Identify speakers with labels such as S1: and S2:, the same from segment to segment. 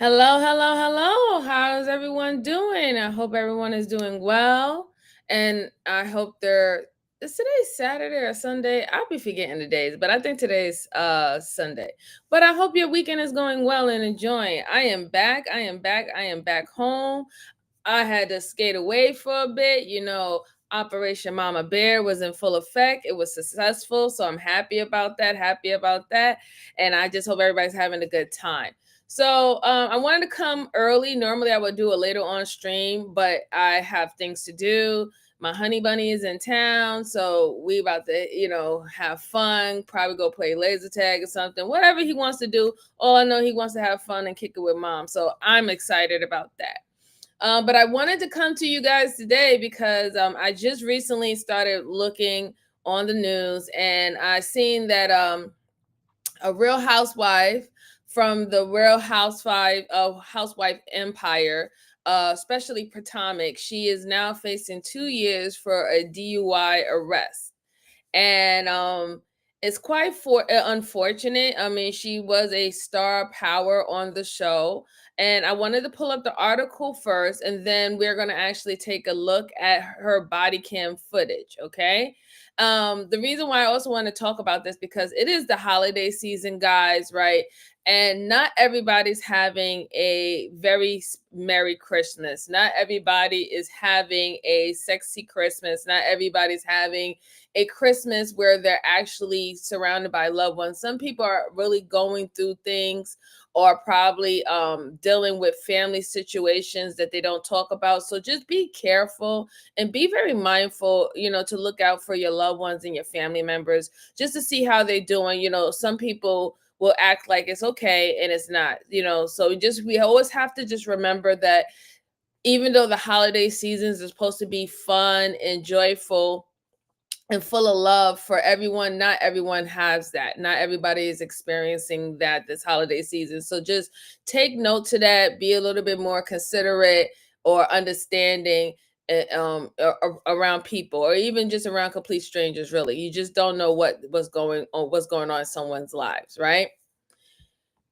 S1: Hello, hello, hello. How's everyone doing? I hope everyone is doing well. And I hope is today Saturday or Sunday? I'll be forgetting the days, but I think today's Sunday. But I hope your weekend is going well and enjoying. I am back. I am back. I am back home. I had to skate away for a bit. Operation Mama Bear was in full effect. It was successful. So I'm happy about that. Happy about that. And I just hope everybody's having a good time. So I wanted to come early. Normally I would do a later on stream, but I have things to do. My honey bunny is in town, so we about to, have fun. Probably go play laser tag or something. Whatever he wants to do. All I know, he wants to have fun and kick it with mom. So I'm excited about that. But I wanted to come to you guys today because I just recently started looking on the news, and I seen that a real housewife from the Real Housewife Empire, especially Potomac, she is now facing 2 years for a DUI arrest. And it's quite unfortunate. I mean, she was a star power on the show, and I wanted to pull up the article first, and then we're going to actually take a look at her body cam footage. Okay. The reason why I also want to talk about this because it is the holiday season, guys, right? And not everybody's having a very merry Christmas. Not everybody is having a sexy Christmas. Not everybody's having a Christmas where they're actually surrounded by loved ones. Some people are really going through things or probably dealing with family situations that they don't talk about. So just be careful and be very mindful, to look out for your loved ones and your family members just to see how they're doing. Some people will act like it's okay and it's not, so we always have to just remember that even though the holiday seasons are supposed to be fun and joyful and full of love for everyone, not everyone has that. Not everybody is experiencing that this holiday season. So just take note to that, be a little bit more considerate or understanding around people, or even just around complete strangers. Really, you just don't know what's going on in someone's lives, right?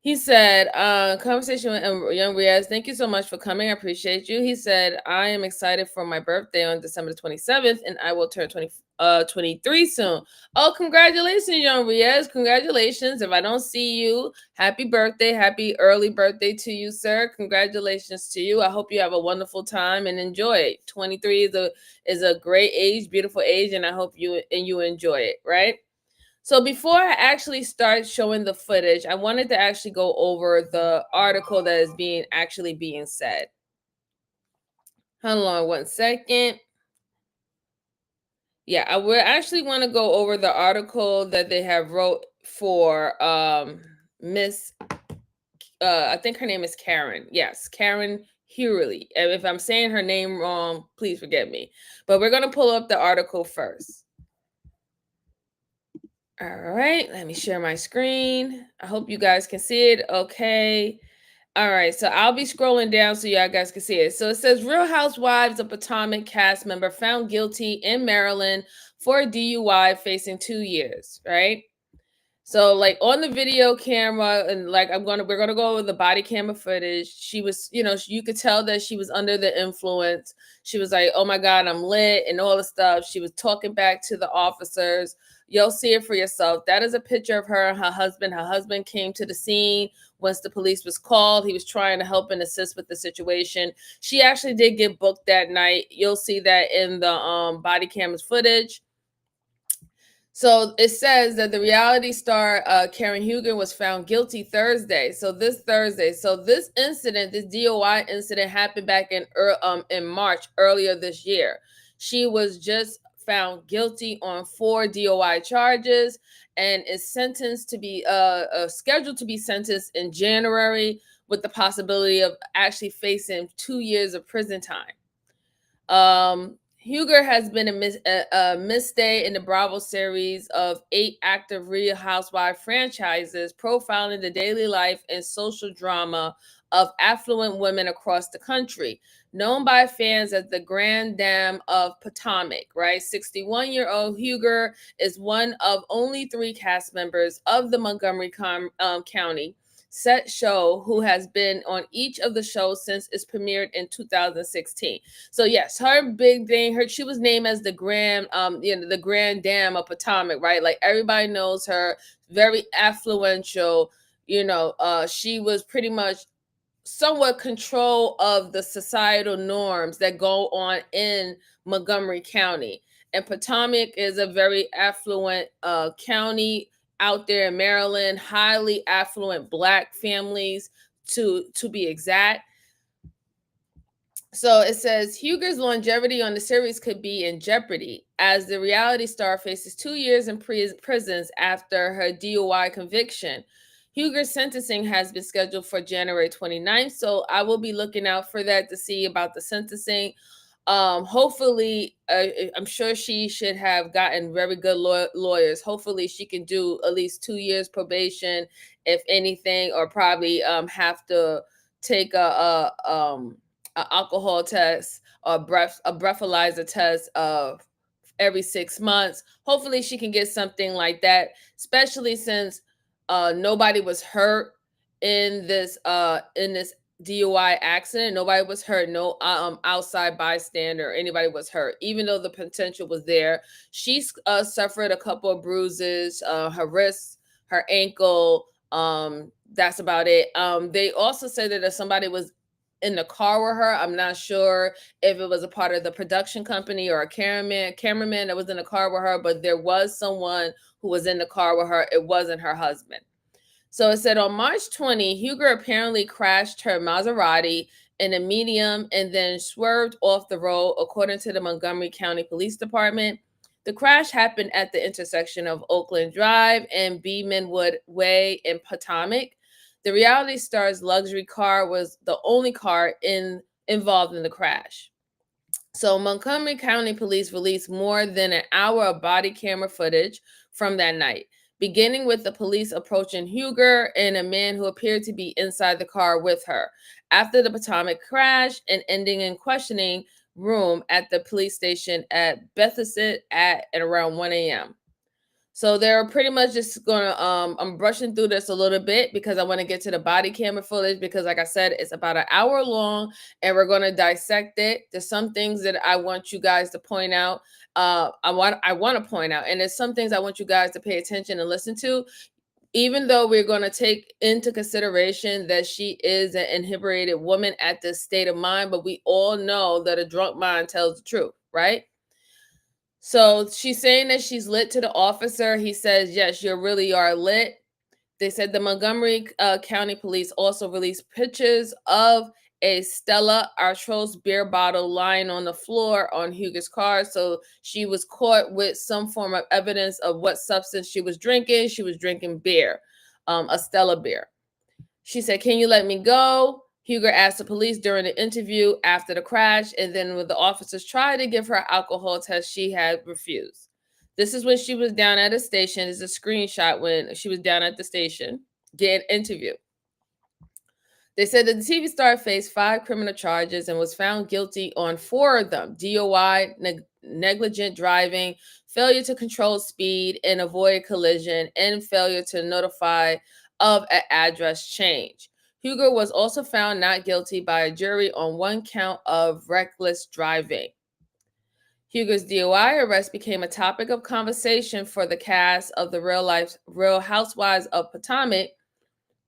S1: He said, conversation with young Riaz, thank you so much for coming. I appreciate you. He said, I am excited for my birthday on December 27th, and I will turn 23 soon. Oh, congratulations, young Riaz. Congratulations. If I don't see you, happy birthday. Happy early birthday to you, sir. Congratulations to you. I hope you have a wonderful time and enjoy it. 23 is a great age, beautiful age, and I hope you enjoy it, right? So before I actually start showing the footage, I wanted to actually go over the article that is being said. Hold on 1 second. Yeah, I would actually want to go over the article that they have wrote for Miss I think her name is Karen. Yes, Karen Hurley. And if I'm saying her name wrong, please forgive me. But we're going to pull up the article first. All right, let me share my screen. I hope you guys can see it. Okay. All right, so I'll be scrolling down so y'all guys can see it. So it says Real Housewives of Potomac cast member found guilty in Maryland for DUI facing 2 years, right? So like on the video camera, and like we're gonna go over the body camera footage. She was, you could tell that she was under the influence. She was like, "Oh my God, I'm lit," and all the stuff. She was talking back to the officers. You'll see it for yourself. That is a picture of her and her husband. Her husband came to the scene once the police was called. He was trying to help and assist with the situation. She actually did get booked that night. You'll see that in the body cameras footage. So it says that the reality star Karen Huger was found guilty Thursday. So this Thursday. So this incident, this DUI incident, happened back in March earlier this year. She was just found guilty on 4 DUI charges and is sentenced to be scheduled to be sentenced in January with the possibility of actually facing 2 years of prison time. Huger has been a mainstay in the Bravo series of 8 active Real Housewives franchises, profiling the daily life and social drama of affluent women across the country. Known by fans as the Grand Dame of Potomac, right? 61-year-old Huger is one of only 3 cast members of the Montgomery County set show who has been on each of the shows since it's premiered in 2016. So yes, her big thing, she was named as the the Grand Dame of Potomac, right? Like everybody knows her, very affluential. She was pretty much somewhat control of the societal norms that go on in Montgomery County. And Potomac is a very affluent county out there in Maryland, highly affluent Black families to be exact. So it says Huger's longevity on the series could be in jeopardy as the reality star faces 2 years in prisons after her DUI conviction. Huger's sentencing has been scheduled for January 29th, so I will be looking out for that to see about the sentencing. Hopefully, I'm sure she should have gotten very good lawyers. Hopefully, she can do at least 2 years probation, if anything, or probably have to take a alcohol test or a breathalyzer test of every 6 months. Hopefully she can get something like that, especially since nobody was hurt in this DUI accident. Nobody was hurt. No outside bystander or anybody was hurt, even though the potential was there. She suffered a couple of bruises, her wrist, her ankle. That's about it. They also said that if somebody was in the car with her, I'm not sure if it was a part of the production company or a cameraman that was in the car with her, but there was someone who was in the car with her. It wasn't her husband. So it said on March 20, Huger apparently crashed her Maserati in a medium and then swerved off the road, according to the Montgomery County Police Department. The crash happened at the intersection of Oakland Drive and Beemanwood Way in Potomac. The reality star's luxury car was the only car involved in the crash. So Montgomery County Police released more than an hour of body camera footage from that night, beginning with the police approaching Huger and a man who appeared to be inside the car with her after the Potomac crash, and ending in questioning room at the police station at Bethesda at around 1 a.m. So they're pretty much just gonna I'm brushing through this a little bit because I want to get to the body camera footage, because like I said, it's about an hour long and we're gonna dissect it. There's some things that I want you guys to point out. I want to point out, and there's some things I want you guys to pay attention and listen to, even though we're going to take into consideration that she is an inebriated woman at this state of mind, but we all know that a drunk mind tells the truth, right? So she's saying that she's lit to the officer. He says, yes, you really are lit. They said the Montgomery County Police also released pictures of a Stella Artois beer bottle lying on the floor on Huger's car. So she was caught with some form of evidence of what substance she was drinking. She was drinking beer, a Stella beer. She said, can you let me go? Huger asked the police during the interview after the crash, and then when the officers tried to give her an alcohol test, she had refused. This is when she was down at a station. There's a screenshot when she was down at the station getting interviewed. They said that the TV star faced 5 criminal charges and was found guilty on 4 of them: DUI, negligent driving, failure to control speed and avoid collision, and failure to notify of an address change. Huger was also found not guilty by a jury on 1 count of reckless driving. Huger's DUI arrest became a topic of conversation for the cast of the Real Housewives of Potomac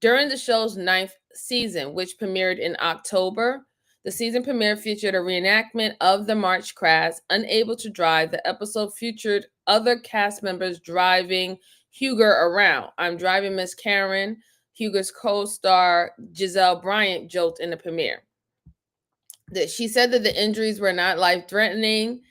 S1: during the show's 9th season, which premiered in October. The season premiere featured a reenactment of the March crash. Unable to drive, the episode featured other cast members driving Huger around. I'm driving Miss Karen, Huger's co-star Giselle Bryant joked in the premiere. She said that the injuries were not life-threatening.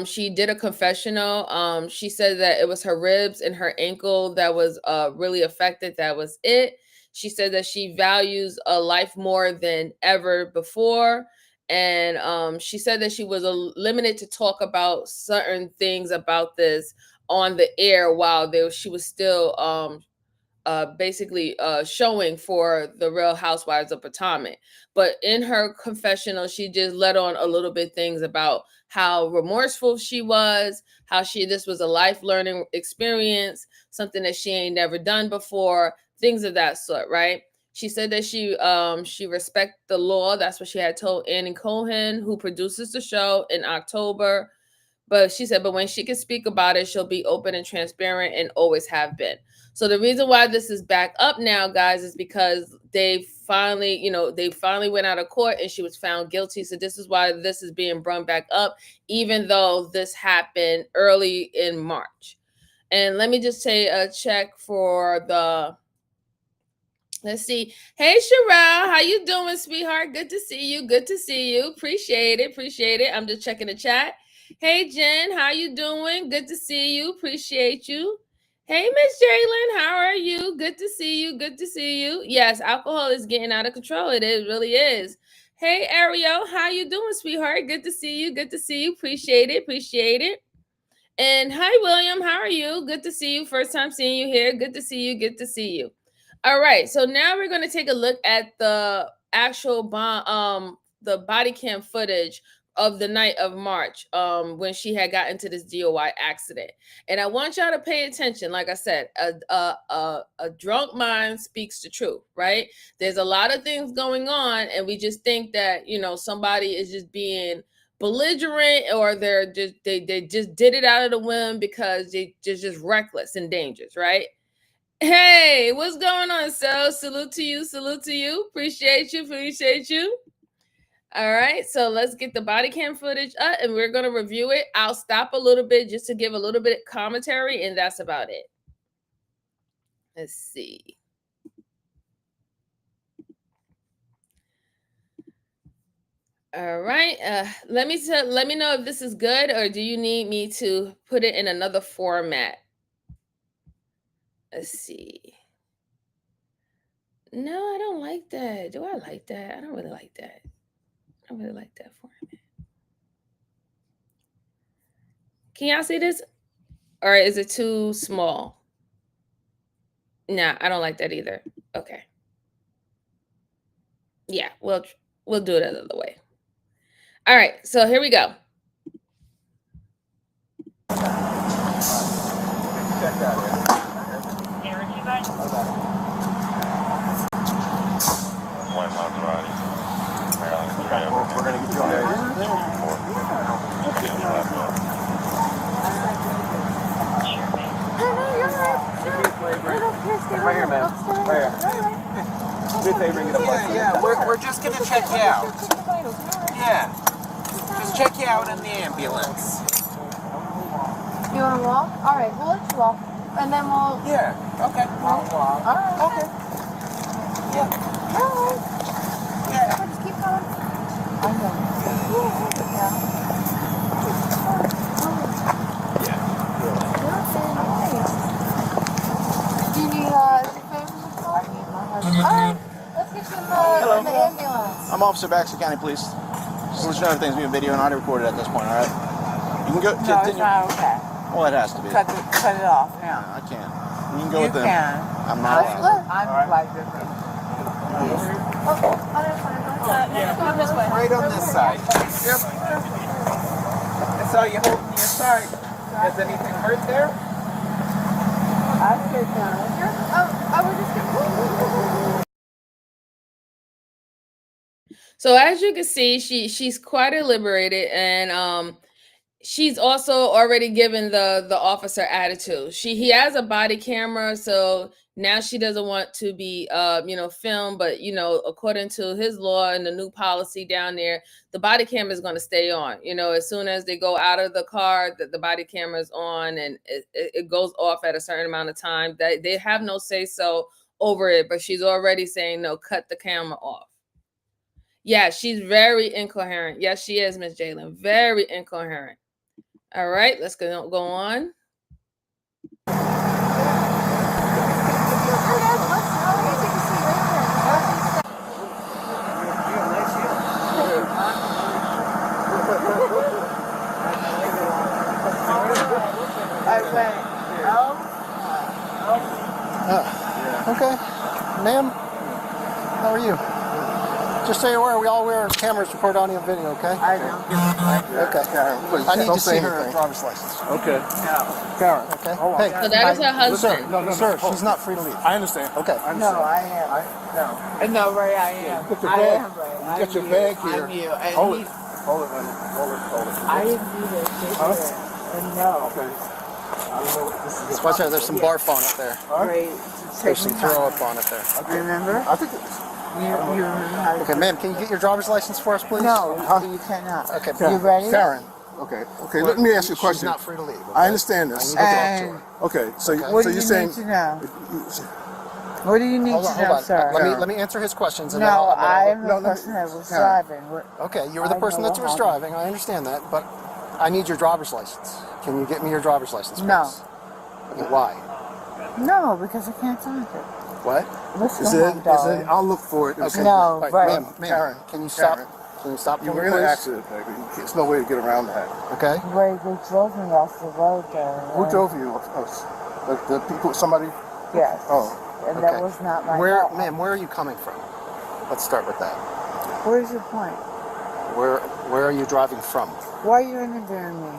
S1: She did a confessional. She said that it was her ribs and her ankle that was really affected. That was it. She said that she values a life more than ever before. And she said that she was limited to talk about certain things about this on the air while she was still basically showing for the Real Housewives of Potomac. But in her confessional, she just let on a little bit things about how remorseful she was, how this was a life learning experience, something that she ain't never done before, things of that sort, right? She said that she respect the law. That's what she had told Annie Cohen, who produces the show, in October. But she said, but when she can speak about it, she'll be open and transparent and always have been. So the reason why this is back up now, guys, is because they finally went out of court and she was found guilty. So this is why this is being brought back up, even though this happened early in March. And let me just say a check for the, let's see. Hey, Sherelle, how you doing, sweetheart? Good to see you. Good to see you. Appreciate it. Appreciate it. I'm just checking the chat. Hey, Jen, how you doing? Good to see you. Appreciate you. Hey, Miss Jalen, how are you? Good to see you. Good to see you. Yes, alcohol is getting out of control. It really is. Hey, Ariel, how you doing, sweetheart? Good to see you. Good to see you. Appreciate it. Appreciate it. And hi, William. How are you? Good to see you. First time seeing you here. Good to see you. Good to see you. All right. So now we're going to take a look at the actual the body cam footage of the night of March, when she had got into this DUI accident. And I want y'all to pay attention. Like I said, a drunk mind speaks the truth, right? There's a lot of things going on, and we just think that, somebody is just being belligerent, or they just did it out of the whim because they just reckless and dangerous, right? Hey, what's going on? So salute to you. Appreciate you. All right, so let's get the body cam footage up and we're going to review it. I'll stop a little bit just to give a little bit of commentary, and that's about it. Let's see. All right. Let me know if this is good, or do you need me to put it in another format? Let's see. No, I don't like that. Do I like that? I don't really like that. I don't really like that format. Can y'all see this? Or is it too small? Nah, I don't like that either. Okay. Yeah, we'll do it another way. All right, so here we go. Check that we're gonna get you on there. Right here, man. Right here. Yeah, we're just gonna check you out. Yeah. Just check you out in the ambulance.
S2: You wanna walk? Alright, we'll let you walk. And then we'll...
S1: Yeah, okay.
S2: I'll walk. Alright.
S1: Okay.
S2: Yeah. Alright.
S1: Yeah.
S2: So just keep going. I know. Yeah. Do you need, Alright, let's get you in the ambulance.
S3: I'm Officer Baxter County Police. Just let you know everything's being video and audio recorded at this point, alright? You can go continue.
S4: No, it's not okay.
S3: Well, it has to be.
S4: Cut it off, yeah.
S3: I can't. You can go with them.
S4: You can.
S3: I'm not allowed.
S4: I'm like different.
S1: Right on this side. Yep. I saw you holding your side. Has anything hurt there?
S4: I sit down.
S2: I was just gonna...
S1: So as you can see, she's quite liberated, and she's also already given the officer attitude. He has a body camera, so now she doesn't want to be filmed, but according to his law and the new policy down there, the body camera is going to stay on. As soon as they go out of the car, the body camera is on, and it goes off at a certain amount of time. They have no say so over it, but she's already saying no, cut the camera off. Yeah, she's very incoherent. Yes, she is, Miss Jalen. Very incoherent. All right, let's go on.
S3: Okay. Ma'am, how are you?
S5: Just so you're aware, we all wear cameras, record audio and video, okay?
S4: I don't give a fuck.
S5: Okay.
S3: Karen, please,
S5: I need
S3: don't
S5: to
S3: say
S5: see her
S3: anything.
S5: driver's license.
S3: Okay.
S4: No.
S3: Karen,
S5: Okay.
S3: hold on.
S5: Hey,
S1: So that is her husband.
S5: sir, she's not free to leave.
S3: I understand.
S5: Okay.
S3: I
S4: No,
S3: understand.
S4: I am. No, Ray, I am.
S3: Get your
S4: I
S3: bag.
S4: am, Ray.
S3: Get your
S4: I'm
S3: bag
S4: you.
S3: here.
S4: I'm you. And
S3: Hold
S4: he-
S3: it. Hold it, honey. Hold it. Hold it.
S4: I didn't do this. They
S3: Huh?
S4: did. And no.
S3: Okay. I don't know what this is.
S5: Watch out, there's some barf on it there.
S4: Ray,
S5: There's
S4: take
S5: some
S4: me
S5: throw
S4: time.
S5: up on it there.
S4: Remember?
S3: I think it's...
S4: You remember how to
S5: Okay, ma'am, can you get your driver's license for us, please?
S4: No, you cannot.
S5: Okay,
S4: You ready?
S3: Karen. Okay. Okay. Let me ask you a
S5: She's
S3: question.
S5: not free to leave. Okay?
S3: I understand this.
S5: I need to talk to her.
S3: Okay. So,
S4: What
S3: so
S4: do
S3: you're
S4: you
S3: saying?
S4: need to know? What do you need
S5: Hold
S4: to
S5: on,
S4: know,
S5: hold on.
S4: sir?
S5: Let me answer his questions. And
S4: No,
S5: then I'll-
S4: I am the
S3: no,
S4: person that was
S3: Karen.
S4: driving.
S5: Okay, you were the
S4: I
S5: person
S4: know
S5: that was
S4: what
S5: driving. I understand that, but I need your driver's license. Can you get me your driver's license, please?
S4: No.
S5: Okay, why?
S4: No, because I can't find it.
S5: What?
S4: Let's
S3: Is
S4: go
S3: it?
S4: home,
S3: Is it?
S4: darling.
S3: I'll look for it.
S5: Okay.
S4: No,
S3: Right,
S4: right.
S5: Ma'am,
S3: Karen,
S5: can you stop?
S3: Karen.
S5: Can you stop
S3: You
S5: for
S3: were
S5: me,
S3: in an
S5: please?
S3: accident, baby. There's no way to get around that.
S5: Okay.
S4: Ray, they drove me off the road there.
S3: Who drove you? The people? Somebody?
S4: Yes.
S3: Oh.
S4: And
S5: Okay.
S4: that was not my
S5: Where,
S4: fault.
S5: ma'am, where are you coming from? Let's start with that.
S4: Where's your point?
S5: Where are you driving from?
S4: Why are you interviewing me?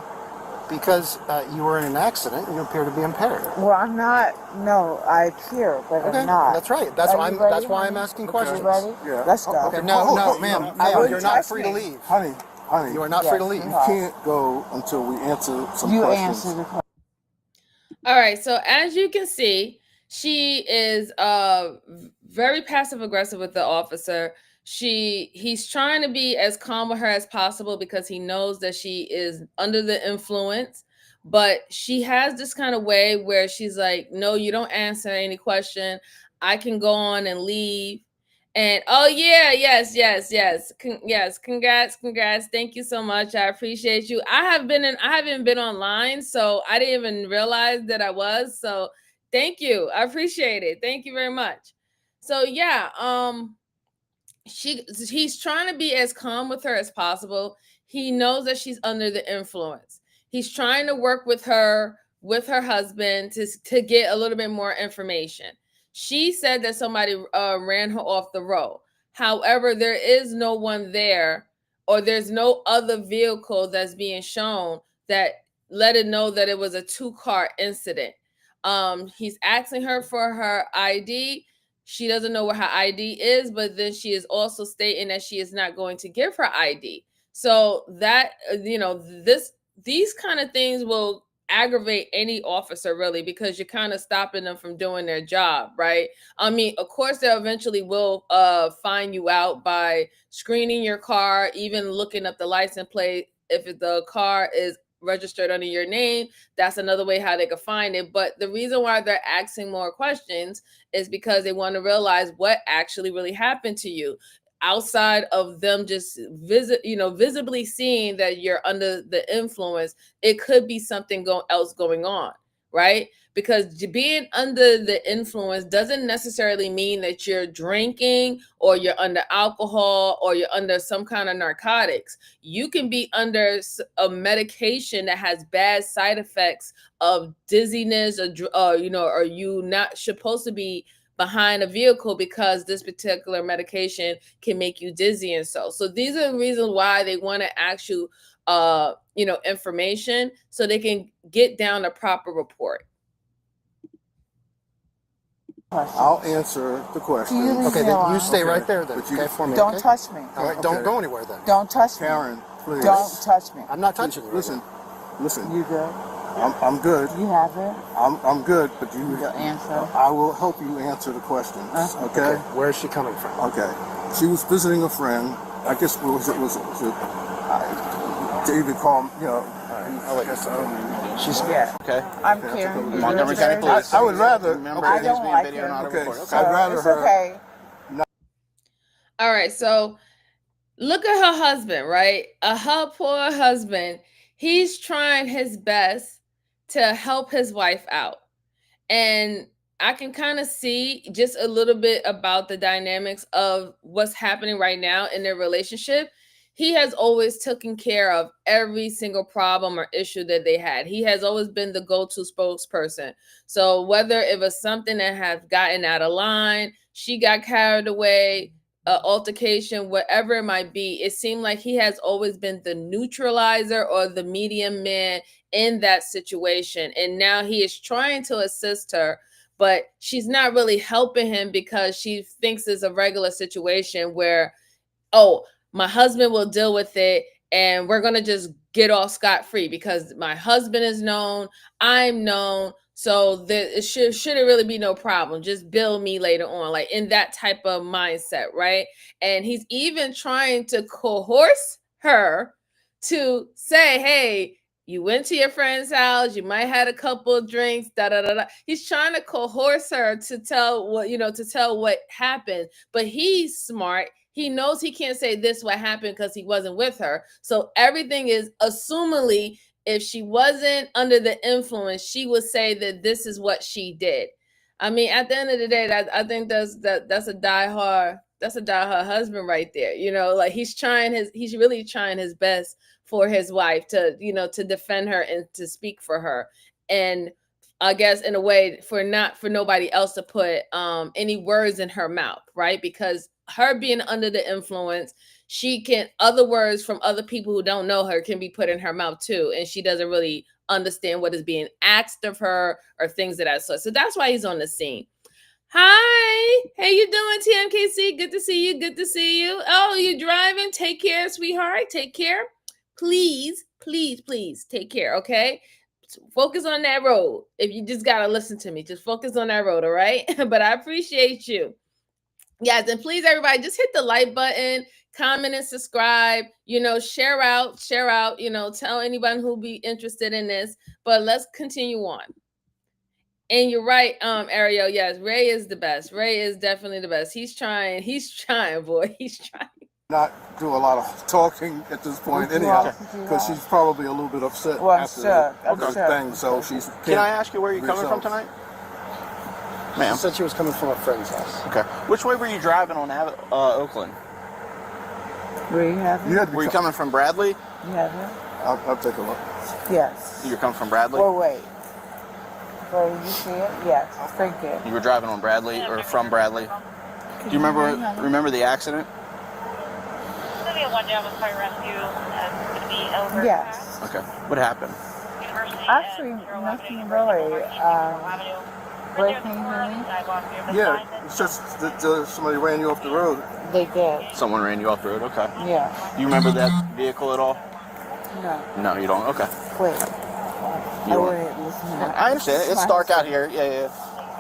S5: Because you were in an accident and you appear to be impaired.
S4: Well, I'm not. No, I appear, but
S5: Okay,
S4: I'm not.
S5: that's right. That's
S4: Are
S5: why
S4: you
S5: I'm.
S4: ready,
S5: That's why I'm
S4: honey?
S5: asking
S4: You
S5: questions.
S4: ready?
S3: Yeah.
S4: Let's go.
S5: Okay, no, ma'am,
S4: I
S5: ma'am,
S4: wouldn't
S5: you're not
S4: touch
S5: free
S4: me.
S5: to leave.
S3: Honey,
S5: You are not free to
S4: Yes,
S5: leave.
S4: you
S3: you
S4: are.
S3: can't go until we answer some
S4: You
S3: questions.
S4: answer the question.
S1: All right. So as you can see, she is very passive aggressive with the officer. He's trying to be as calm with her as possible because he knows that she is under the influence. But she has this kind of way where she's like, "No, you don't answer any question. I can go on and leave." And oh yeah, yes, yes, congrats. Thank you so much. I appreciate you. I haven't been online, so I didn't even realize that I was. So thank you. I appreciate it. Thank you very much. So yeah, he's trying to be as calm with her as possible. He knows that she's under the influence. He's trying to work with her husband to get a little bit more information. She said that somebody ran her off the road. However, there is no one there, or there's no other vehicle that's being shown that let it know that it was a two-car incident. He's asking her for her ID. She doesn't know where her ID is, but then she is also stating that she is not going to give her ID. So that these kind of things will aggravate any officer, really, because you're kind of stopping them from doing their job, right? I mean, of course, they eventually will find you out by screening your car, even looking up the license plate. If the car is registered under your name, that's another way how they could find it. But the reason why they're asking more questions is because they want to realize what actually really happened to you, outside of them just visibly seeing that you're under the influence. It could be something else going on, right? Because being under the influence doesn't necessarily mean that you're drinking or you're under alcohol or you're under some kind of narcotics. You can be under a medication that has bad side effects of dizziness, or you not supposed to be behind a vehicle because this particular medication can make you dizzy. And so these are the reasons why they want to ask you information so they can get down a proper report.
S3: I'll answer the question.
S4: You leave
S5: Okay,
S4: me
S5: then
S4: alone.
S5: you stay
S3: Okay,
S5: right there then.
S3: but you-
S5: Okay, for me.
S4: Don't
S5: okay?
S4: touch me.
S5: All right, don't
S3: Okay.
S5: go anywhere then.
S4: Don't touch me.
S3: Karen, please.
S4: Don't touch me.
S5: I'm not touching you.
S3: Listen.
S4: You good?
S3: I'm good.
S4: You have it?
S3: I'm good, but you.
S4: Your answer?
S3: I will help you answer the questions. Okay.
S5: Okay, where is she coming from?
S3: Okay. She was visiting a friend. I guess was it David called, I guess
S5: She's
S4: Yeah.
S5: okay.
S4: I'm Karen.
S3: Montgomery County Police. I would rather.
S1: Remember,
S4: I
S1: there's
S4: don't
S1: being
S4: like
S1: video
S4: her.
S1: and audio
S3: Okay.
S1: recorded.
S4: So
S3: I'd rather
S4: it's
S3: her.
S4: okay.
S1: All right, so look at her husband, right? Her poor husband. He's trying his best to help his wife out. And I can kind of see just a little bit about the dynamics of what's happening right now in their relationship. He has always taken care of every single problem or issue that they had. He has always been the go-to spokesperson. So whether it was something that has gotten out of line, she got carried away, altercation, whatever it might be, it seemed like he has always been the neutralizer or the medium man in that situation. And now he is trying to assist her, but she's not really helping him because she thinks it's a regular situation where, oh, my husband will deal with it and we're going to just get off scot-free because my husband is known, I'm known, so it shouldn't really be no problem. Just bill me later on, like in that type of mindset, right? And he's even trying to coerce her to say, hey, you went to your friend's house, you might had a couple of drinks, da da da da. He's trying to coerce her to tell what happened, but he's smart. He knows he can't say this what happened because he wasn't with her. So everything is assumingly, if she wasn't under the influence, she would say that this is what she did. I mean, at the end of the day, I think that's a diehard husband right there. You know, like he's really trying his best for his wife to, to defend her and to speak for her. And I guess in a way for nobody else to put any words in her mouth, right? Because her being under the influence, other words from other people who don't know her can be put in her mouth too. And she doesn't really understand what is being asked of her or things of that sort. So that's why he's on the scene. Hi, how you doing, TMKC? Good to see you. Good to see you. Oh, you driving? Take care, sweetheart. Take care. Please, please, please take care, okay? Focus on that road. If you just gotta listen to me, just focus on that road, all right? But I appreciate you. Yes, and please, everybody, just hit the like button, comment and subscribe, share out, tell anyone who'll be interested in this. But let's continue on. And you're right, Ariel. Yes, Ray is the best. Ray is definitely the best. He's trying, boy. He's trying.
S6: Not do a lot of talking at this point anyhow, because she's probably a little bit upset after the thing, so she's...
S3: Can I ask you where you're coming from tonight? Ma'am.
S5: She said she was coming from a friend's house.
S3: Okay. Which way were you driving on Oakland?
S4: Where you have it?
S3: Were you coming from Bradley?
S4: You have it?
S6: I'll take a look.
S4: Yes.
S3: You're coming from Bradley?
S4: Or wait. Where you see it? Yes. Thank you.
S3: You were driving on Bradley or from Bradley? Do you remember the accident?
S4: Yes.
S3: Okay. What happened?
S4: Actually, nothing really. Wait, can you hear me?
S6: Yeah, it's just that somebody ran you off the road.
S4: They did.
S3: Someone ran you off the road? Okay.
S4: Yeah.
S3: Do you remember that vehicle at all?
S4: No.
S3: No, you don't? Okay.
S4: Wait.
S3: You
S4: I
S3: don't-
S4: wouldn't listen to that.
S3: I understand. It's dark out here. Yeah.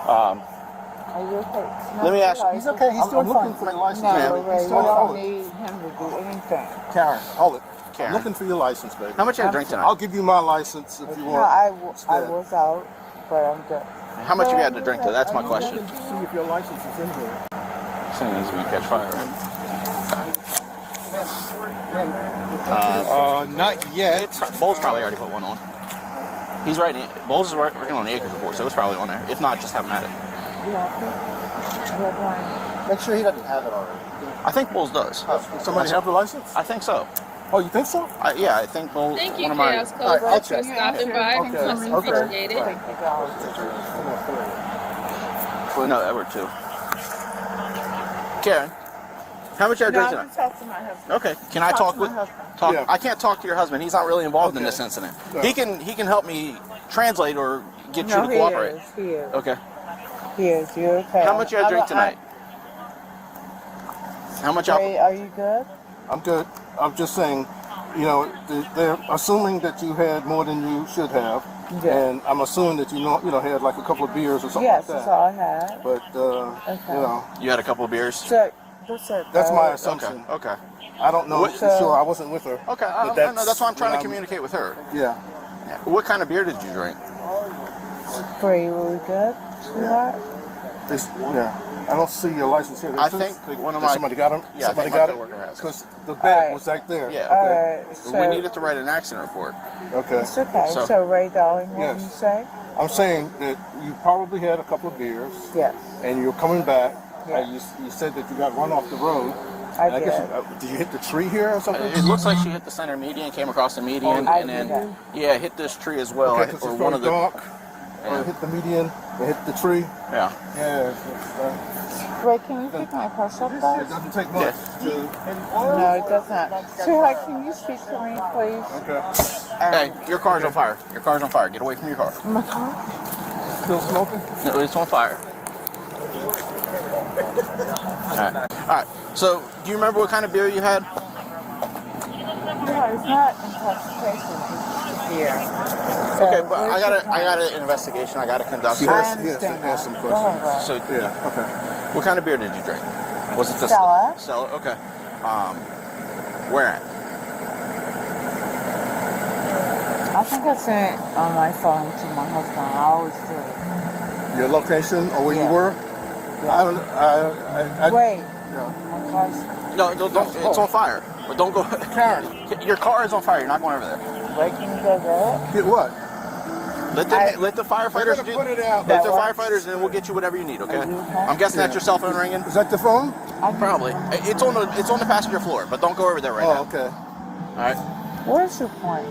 S4: Are you okay?
S3: Let me ask you.
S6: He's okay, he's doing fine. Looking for your license,
S4: No,
S6: baby.
S4: Ray,
S6: He's
S4: we
S6: doing
S4: don't
S6: fine.
S4: need him to do anything.
S6: Karen, hold it.
S3: Karen.
S6: I'm looking for your license, baby.
S3: How much you had to drink
S6: I'll
S3: tonight?
S6: give you my license if you
S4: No,
S6: want.
S4: I
S6: instead.
S4: was out, but I'm good.
S3: How much have you had to drink though? That's my question.
S6: Looking to see if your license is in here.
S3: Saying he's gonna catch fire, right?
S6: Not yet.
S3: Bowles probably already put one on. He's writing. Bowles is working on the acres report, so it's probably on there. If not, just have him at it.
S5: Make sure he doesn't have it already.
S3: I think Bowles does.
S6: Somebody have the license?
S3: I think so.
S6: Oh, you think so?
S3: Yeah, I think Bowles.
S1: Thank you,
S3: One of my.
S1: Chaos
S6: All right,
S1: Cobra,
S6: I'll
S1: for
S6: check.
S1: stopping by.
S6: Okay.
S1: Much
S6: Okay.
S1: appreciated.
S4: Thank you, guys.
S3: No, Edward too. Karen, how much you had to drink
S4: No, I
S3: tonight?
S4: can talk to my husband.
S3: Okay, can I talk
S4: to
S3: with?
S4: my husband.
S3: Talk.
S6: Yeah.
S3: I can't talk to your husband. He's not really involved in
S6: Okay.
S3: this incident.
S6: No.
S3: He can help me translate or get
S4: No,
S3: you to
S4: he
S3: cooperate.
S4: is. He is.
S3: Okay.
S4: He is. You're okay.
S3: How much you had to drink tonight? How much
S4: Ray, are you good?
S6: I'm good. I'm just saying, they're assuming that you had more than you should have.
S4: Yeah.
S6: And I'm assuming that you had like a couple of beers or something
S4: Yes,
S6: like
S4: that's
S6: that.
S4: all I had.
S6: But,
S3: You had a couple of beers.
S4: So, that's it.
S6: that's my
S3: Okay.
S6: assumption.
S3: Okay.
S6: I don't know
S3: What-
S6: for sure. I wasn't with her.
S3: Okay.
S6: But
S3: I know, that's why I'm trying to
S6: what
S3: communicate with her.
S6: Yeah.
S3: What kind of beer did you drink?
S4: Ray, were we good, sweetheart?
S6: Yeah. I don't see your license here.
S3: I think one of my-
S6: Somebody got him?
S3: Yeah, I
S6: Somebody
S3: think my
S6: got it?
S3: coworker has it.
S6: Because the bag
S4: Alright.
S6: was right there.
S3: Yeah.
S4: All
S6: Okay.
S4: right. So,
S3: We needed to write an accident report.
S6: Okay.
S4: it's okay.
S3: So-
S4: So, Ray, darling, what
S6: Yes.
S4: did you say?
S6: I'm saying that you probably had a couple of beers
S4: Yes,
S6: and you're coming back.
S4: Yeah.
S6: And you said that you got run off the road.
S4: I
S6: And
S4: did.
S6: guess did you hit the tree here or something?
S3: It looks like she hit the center median, came across the median,
S4: I
S3: and
S4: did
S3: then hit this tree as well,
S6: Okay, 'cause
S3: or
S6: it's
S3: one
S6: very
S3: of the.
S6: dark. or hit the median, or hit the tree.
S3: Yeah.
S6: Yeah.
S4: Wait, can you pick my purse up though?
S6: It doesn't take much.
S4: No, it doesn't. Sweetheart, can you speak to me, please?
S6: Okay.
S3: Hey, your car's on fire. Your car's on fire. Get away from your car.
S4: My car?
S6: Still smoking?
S3: No, it's on fire. All right. So, do you remember what kind of beer you had?
S4: No, it's not intoxication. It's beer. So
S3: Okay, but I got an investigation. I got to conduct.
S6: She
S4: I
S6: has,
S4: understand
S6: has some
S4: that.
S6: questions.
S3: So,
S6: Yeah, okay.
S3: what kind of beer did you drink? Was it the
S4: Stella.
S3: Stella? Okay. Where at?
S4: I think I sent it on my phone to my husband. I always do it.
S6: Your location or where
S4: Yeah.
S6: you were?
S4: Yeah.
S6: I don't.
S4: Wait.
S6: Yeah.
S4: My car's...
S3: No, don't. It's on fire. But don't go.
S6: Karen,
S3: Your car is on fire. You're not going over there.
S4: Wait, can you go get it?
S6: get what?
S3: Let the firefighters do.
S6: Put it out.
S3: Let the
S4: That works.
S3: firefighters, and we'll get you whatever you need. Okay.
S4: Are you okay?
S3: I'm guessing that's your cell phone ringing.
S6: Is that the phone?
S3: Probably. It's on the passenger floor, but don't go over there right now.
S6: Oh, okay.
S3: All right.
S4: What's your point?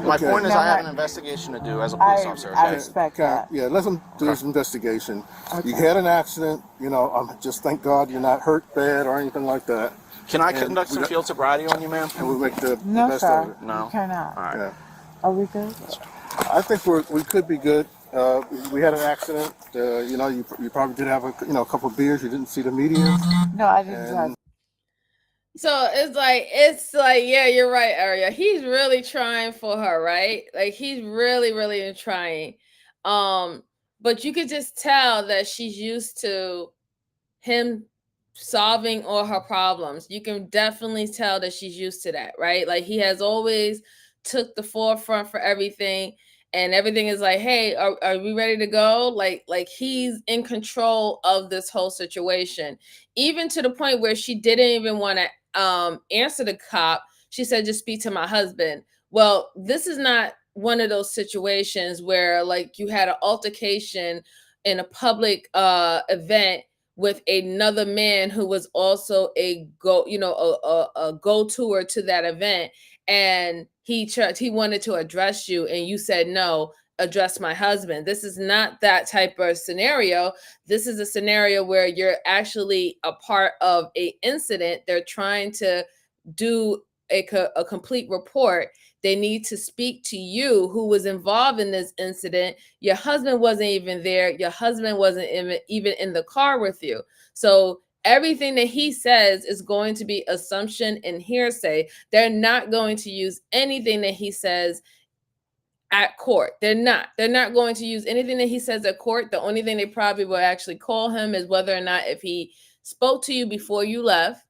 S3: My
S6: Okay.
S3: point is,
S4: No,
S3: I have
S4: no.
S3: an investigation to do as a police officer.
S4: I
S3: Okay.
S4: respect
S6: Karen,
S4: that.
S6: yeah, let them do this investigation.
S4: Okay.
S6: You had an accident, you know, just thank God you're not hurt bad or anything like that.
S3: Can I
S6: And
S3: conduct
S6: we
S3: some
S6: got-
S3: field sobriety on you, ma'am?
S6: And we'll make the
S4: No,
S6: best
S4: sir.
S6: of it.
S3: No.
S4: You cannot.
S3: All right.
S6: Yeah.
S4: Are we good?
S6: I think we could be good. We had an accident. You know, you probably did have a couple of beers. You didn't see the median.
S4: No, I didn't
S6: And-
S4: drive.
S1: So it's like, yeah, you're right, Aria. He's really trying for her, right? Like he's really, really trying. But you could just tell that she's used to him solving all her problems. You can definitely tell that she's used to that, right? Like he has always took the forefront for everything, and everything is like, hey, are we ready to go? Like he's in control of this whole situation, even to the point where she didn't even want to answer the cop. She said, just speak to my husband. Well, this is not one of those situations where like you had an altercation in a public event with another man who was also a go-tour to that event, and he wanted to address you and you said no, address my husband. This is not that type of scenario. This is a scenario where you're actually a part of a incident. They're trying to do a complete report. They need to speak to you who was involved in this incident. Your husband wasn't even there. Your husband wasn't even in the car with you. So everything that he says is going to be assumption and hearsay. They're not going to use anything that he says at court. They're not going to use anything that he says at court. The only thing they probably will actually call him is whether or not if he spoke to you before you left.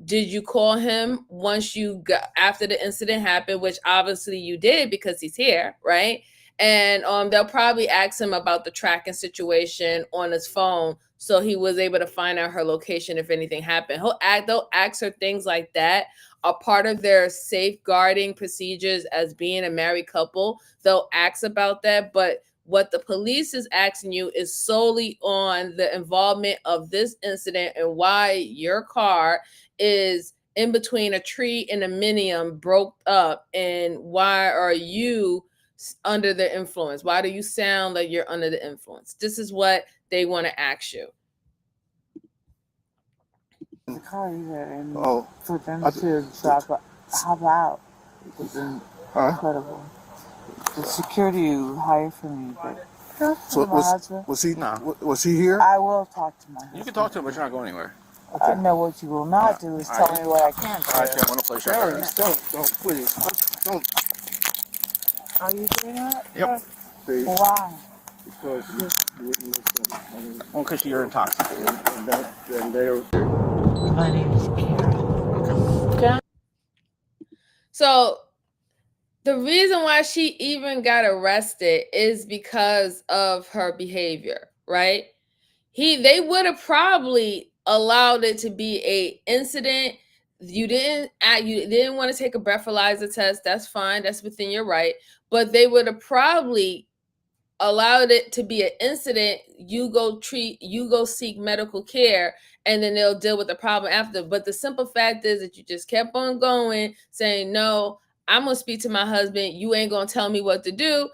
S1: Did you call him once you got after the incident happened, which obviously you did because he's here, right? And they'll probably ask him about the tracking situation on his phone, so he was able to find out her location if anything happened. They'll ask her things like that, are part of their safeguarding procedures as being a married couple. They'll ask about that, but what the police is asking you is solely on the involvement of this incident and why your car is in between a tree and a minium broke up, and why are you under the influence? Why do you sound like you're under the influence? This is what they want to ask you.
S4: The car either, and
S6: Oh,
S4: for them to hop out is incredible. The security you hired for me, but talk to
S6: so
S4: my husband.
S6: was he here?
S4: I will talk to my husband.
S3: You can talk to him, but you're not going anywhere.
S4: I know what you will not do is tell me what I can't do.
S3: All right, I want to play
S6: Karen,
S3: shot.
S6: don't, please, don't.
S4: Are you doing that?
S3: Yep.
S6: See,
S4: Why?
S6: because you wouldn't listen. I mean,
S3: Well, because you're intoxicated.
S6: and they're
S4: My name is Karen.
S1: So the reason why she even got arrested is because of her behavior, right? They would have probably allowed it to be a incident. You didn't want to take a breathalyzer test. That's fine. That's within your right. But they would have probably allowed it to be an incident. You go seek medical care, and then they'll deal with the problem after. But the simple fact is that you just kept on going, saying, no, I'm going to speak to my husband. You ain't going to tell me what to do.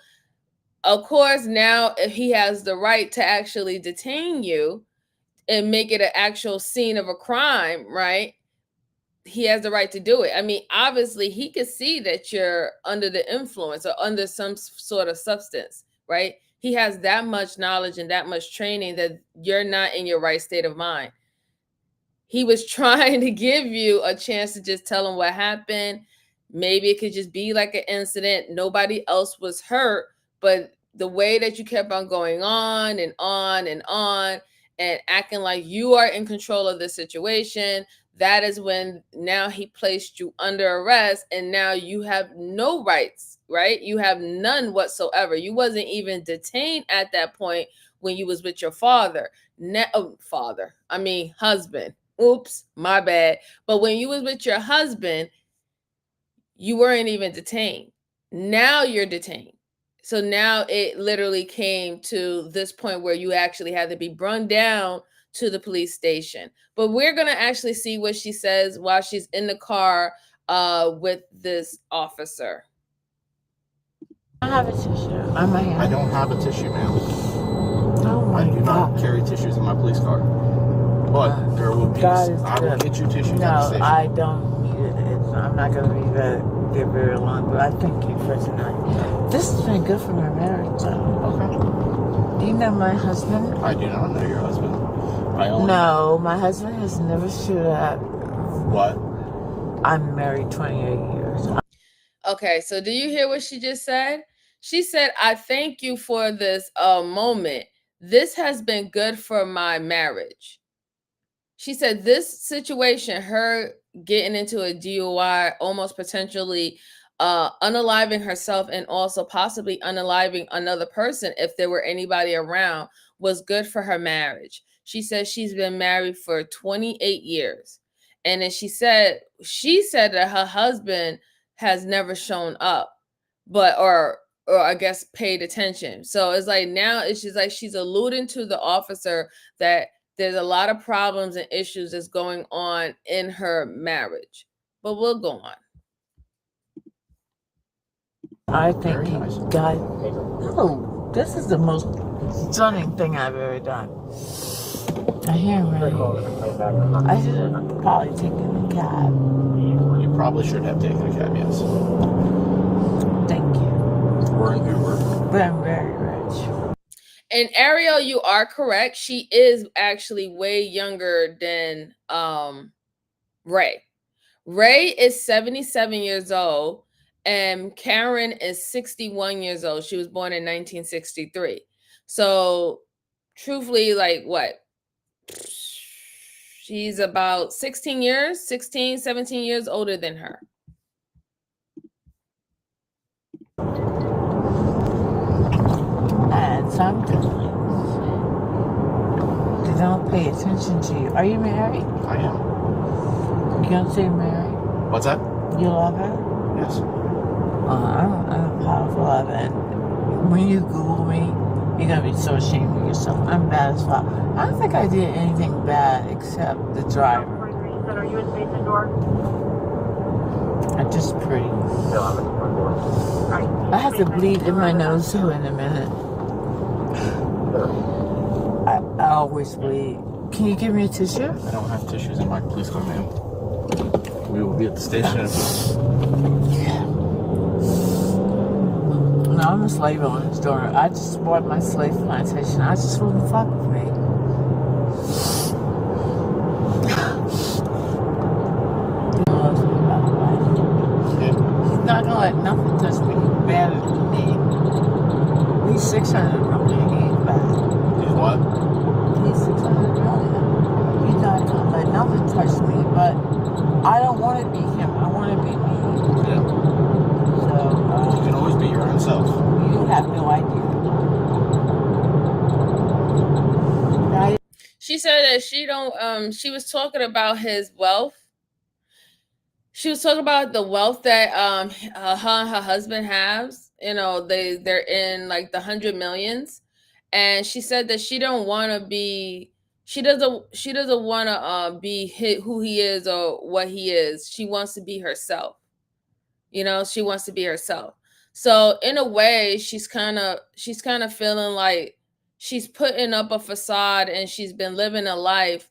S1: Of course, now if he has the right to actually detain you and make it an actual scene of a crime, right? He has the right to do it. I mean, obviously, he could see that you're under the influence or under some sort of substance, right? He has that much knowledge and that much training that you're not in your right state of mind. He was trying to give you a chance to just tell him what happened. Maybe it could just be like an incident. Nobody else was hurt, but the way that you kept on going on and on and on and acting like you are in control of the situation, that is when now he placed you under arrest and now you have no rights, right? You have none whatsoever. You wasn't even detained at that point when you was with your father. Husband. Oops, my bad. But when you was with your husband, you weren't even detained. Now you're detained. So now it literally came to this point where you actually had to be brung down to the police station. But we're going to actually see what she says while she's in the car with this officer.
S4: I have a tissue on my hand.
S3: I don't have a tissue, ma'am.
S4: Oh my
S3: I do
S4: God.
S3: not carry tissues in my police car. But there will be. I will get you tissues at the station.
S4: No, I don't need it. I'm not going to be there very long, but I thank you for tonight. This has been good for my marriage, though.
S3: Okay.
S4: Do you know my husband?
S3: I do not know your husband.
S4: No, my husband has never stood up.
S3: What?
S4: I'm married 28 years.
S1: Okay, so do you hear what she just said? She said, I thank you for this moment. This has been good for my marriage. She said this situation, her getting into a DUI, almost potentially unaliving herself and also possibly unaliving another person if there were anybody around, was good for her marriage. She said she's been married for 28 years. And then she said that her husband has never shown up, or I guess paid attention. So it's like now it's just like she's alluding to the officer that there's a lot of problems and issues that's going on in her marriage. But we'll go on.
S4: I think God. Oh, this is the most stunning thing I've ever done. I hear him right. I should have probably taken a cab.
S3: You probably should have taken a cab, yes.
S4: Thank you.
S3: Or an Uber.
S4: But I'm very rich.
S1: And Ariel, you are correct. She is actually way younger than Ray. Ray is 77 years old and Karen is 61 years old. She was born in 1963. So truthfully, like what? She's about 16, 17 years older than her.
S4: And sometimes they don't pay attention to you. Are you married?
S3: I am.
S4: You don't say married?
S3: What's that?
S4: You love her?
S3: Yes.
S4: I'm a powerful love, and when you Google me, you're gonna be so ashamed of yourself. I'm bad as fuck. I don't think I did anything bad except the driver.
S2: Are you in Station Door?
S4: I'm just pretty. I have to bleed in my nose too in a minute. I always bleed. Can you give me a tissue?
S3: I don't have tissues in my police car, ma'am. We will be at the station.
S4: Yeah. No, I'm a slave on this door. I just bought my slave plantation. I just wouldn't fuck with me. He's not gonna let nothing touch me. He's better than me. He's 600 million. He's bad.
S3: He's what?
S4: He's 600 million. He's not gonna let nothing touch me, but I don't want to be him. I want to be me.
S3: Yeah.
S4: So,
S3: you can always be your own self.
S4: You have no idea.
S1: She said that she don't, she was talking about his wealth. She was talking about the wealth that her and her husband has. You know, they're in like the 100 millions. And she said that she don't want to be, she doesn't want to be who he is or what he is. She wants to be herself. You know, she wants to be herself. So in a way, she's kind of feeling like she's putting up a facade and she's been living a life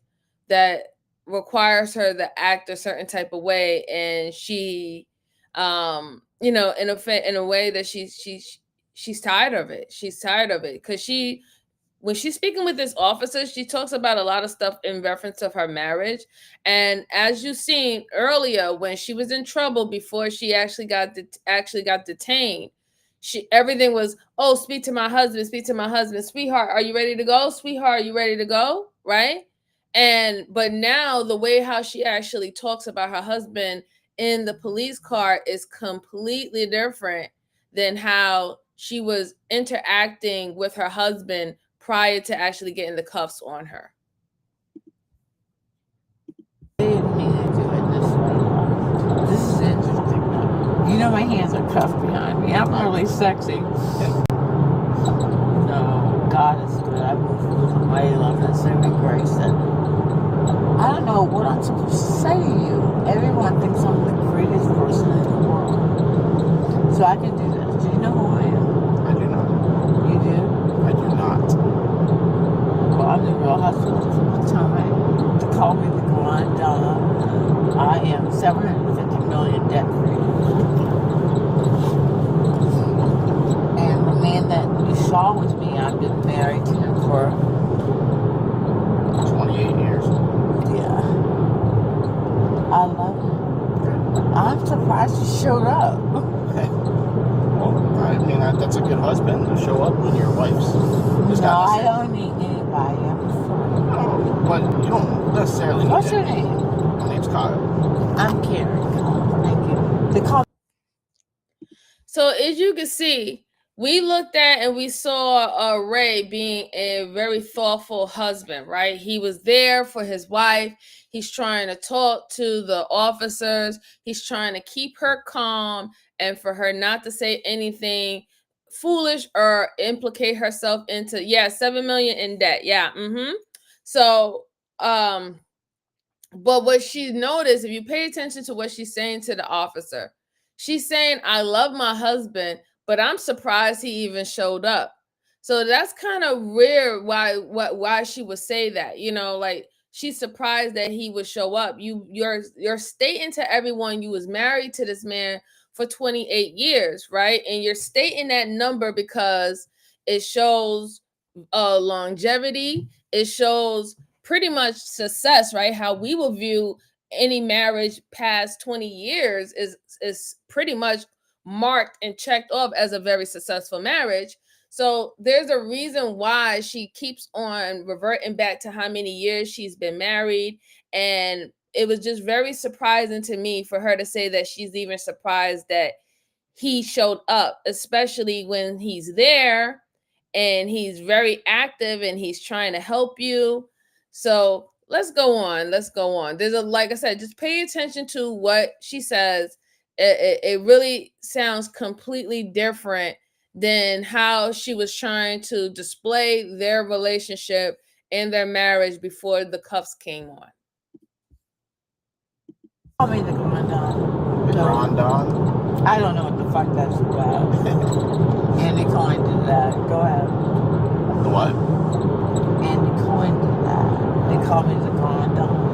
S1: that requires her to act a certain type of way, and she in a way that she's tired of it. She's tired of it cuz she when she's speaking with this officer, she talks about a lot of stuff in reference of her marriage. And as you seen earlier, when she was in trouble before she actually got detained, she everything was, oh, speak to my husband, sweetheart, are you ready to go? Sweetheart, are you ready to go? Right? And but now the way how she actually talks about her husband in the police car is completely different than how she was interacting with her husband prior to actually getting the cuffs on her.
S4: I didn't mean to do it this way. This is interesting though. You know my hands are cuffed behind me. I'm really sexy. No, God is good. I move with mighty love and saving grace. And I don't know what I'm supposed to say to you. Everyone thinks I'm the greatest person in the world. So I can do this. Do you know who I am?
S3: I do not.
S4: You do?
S3: I do not.
S4: Well, I'm the Real Housewives of Potomac. They call me the Grand Dame. I am 750 million debt free. And the man that you saw with me, I've been married to him for
S3: 28 years.
S4: yeah. I love him. I'm surprised he showed up.
S3: Well, I mean, that's a good husband to show up when your wife's.
S4: No, I don't need anybody. I'm fine.
S3: No, but you don't necessarily need
S4: What's your
S3: anybody.
S4: name?
S3: My name's Kyle.
S4: I'm Karen. Thank you. They call
S1: So as you can see, we looked at and we saw Ray being a very thoughtful husband, right? He was there for his wife. He's trying to talk to the officers. He's trying to keep her calm and for her not to say anything foolish or implicate herself into, 7 million in debt. Yeah. So, but what she noticed, if you pay attention to what she's saying to the officer, she's saying, I love my husband, but I'm surprised he even showed up. So that's kind of weird why she would say that. Like she's surprised that he would show up. You're stating to everyone you was married to this man for 28 years, right? And you're stating that number because it shows longevity. It shows pretty much success, right? How we will view any marriage past 20 years is pretty much marked and checked off as a very successful marriage. So there's a reason why she keeps on reverting back to how many years she's been married. And it was just very surprising to me for her to say that she's even surprised that he showed up, especially when he's there and he's very active and he's trying to help you. So let's go on. Let's go on. Like I said, just pay attention to what she says. It really sounds completely different than how she was trying to display their relationship and their marriage before the cuffs came on.
S4: call me the Grand Dame.
S3: The Grand Dame?
S4: I don't know what the fuck that's about. Andy Cohen did that. Go ahead.
S3: The what?
S4: Andy Cohen did that. They call me the Grand Dame.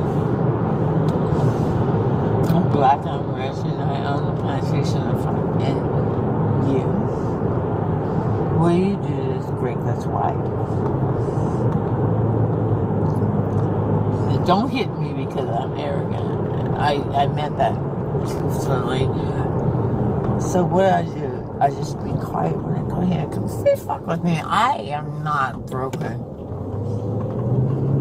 S4: I'm black, I'm rich, and I own the plantation in front and you. What you do is great, that's white. Don't hit me because I'm arrogant. I meant that truthfully. So what I do, I just be quiet when I go here. Come see, fuck with me. I am not broken.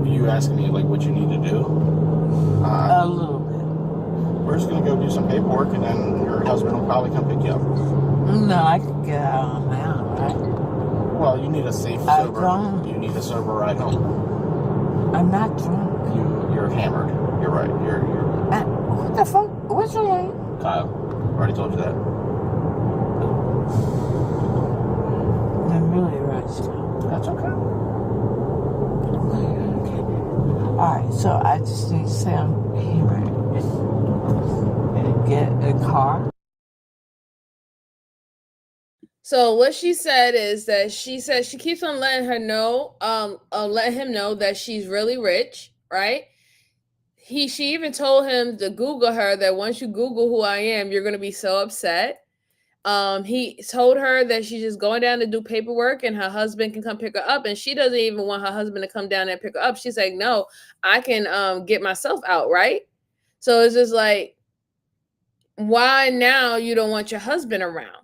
S3: Were you asking me like what you need to do?
S4: A little bit.
S3: We're just gonna go do some paperwork, and then your husband will probably come pick you up.
S4: No, I can get out on my own, right?
S3: Well, you need a safe sober. You need a sober ride home.
S4: I'm not drunk.
S3: You're hammered. You're right. You're.
S4: What the fuck? What's your name?
S3: Kyle. Already told you that.
S4: I'm really rich.
S3: That's okay.
S4: Okay. Alright, so I just need to say I'm hammered and get a car.
S1: So what she said is that she said she keeps on letting him know that she's really rich, right? She even told him to Google her, that once you Google who I am, you're gonna be so upset. He told her that she's just going down to do paperwork and her husband can come pick her up, and she doesn't even want her husband to come down and pick her up. She's like, no, I can get myself out, right? So it's just like, why now you don't want your husband around?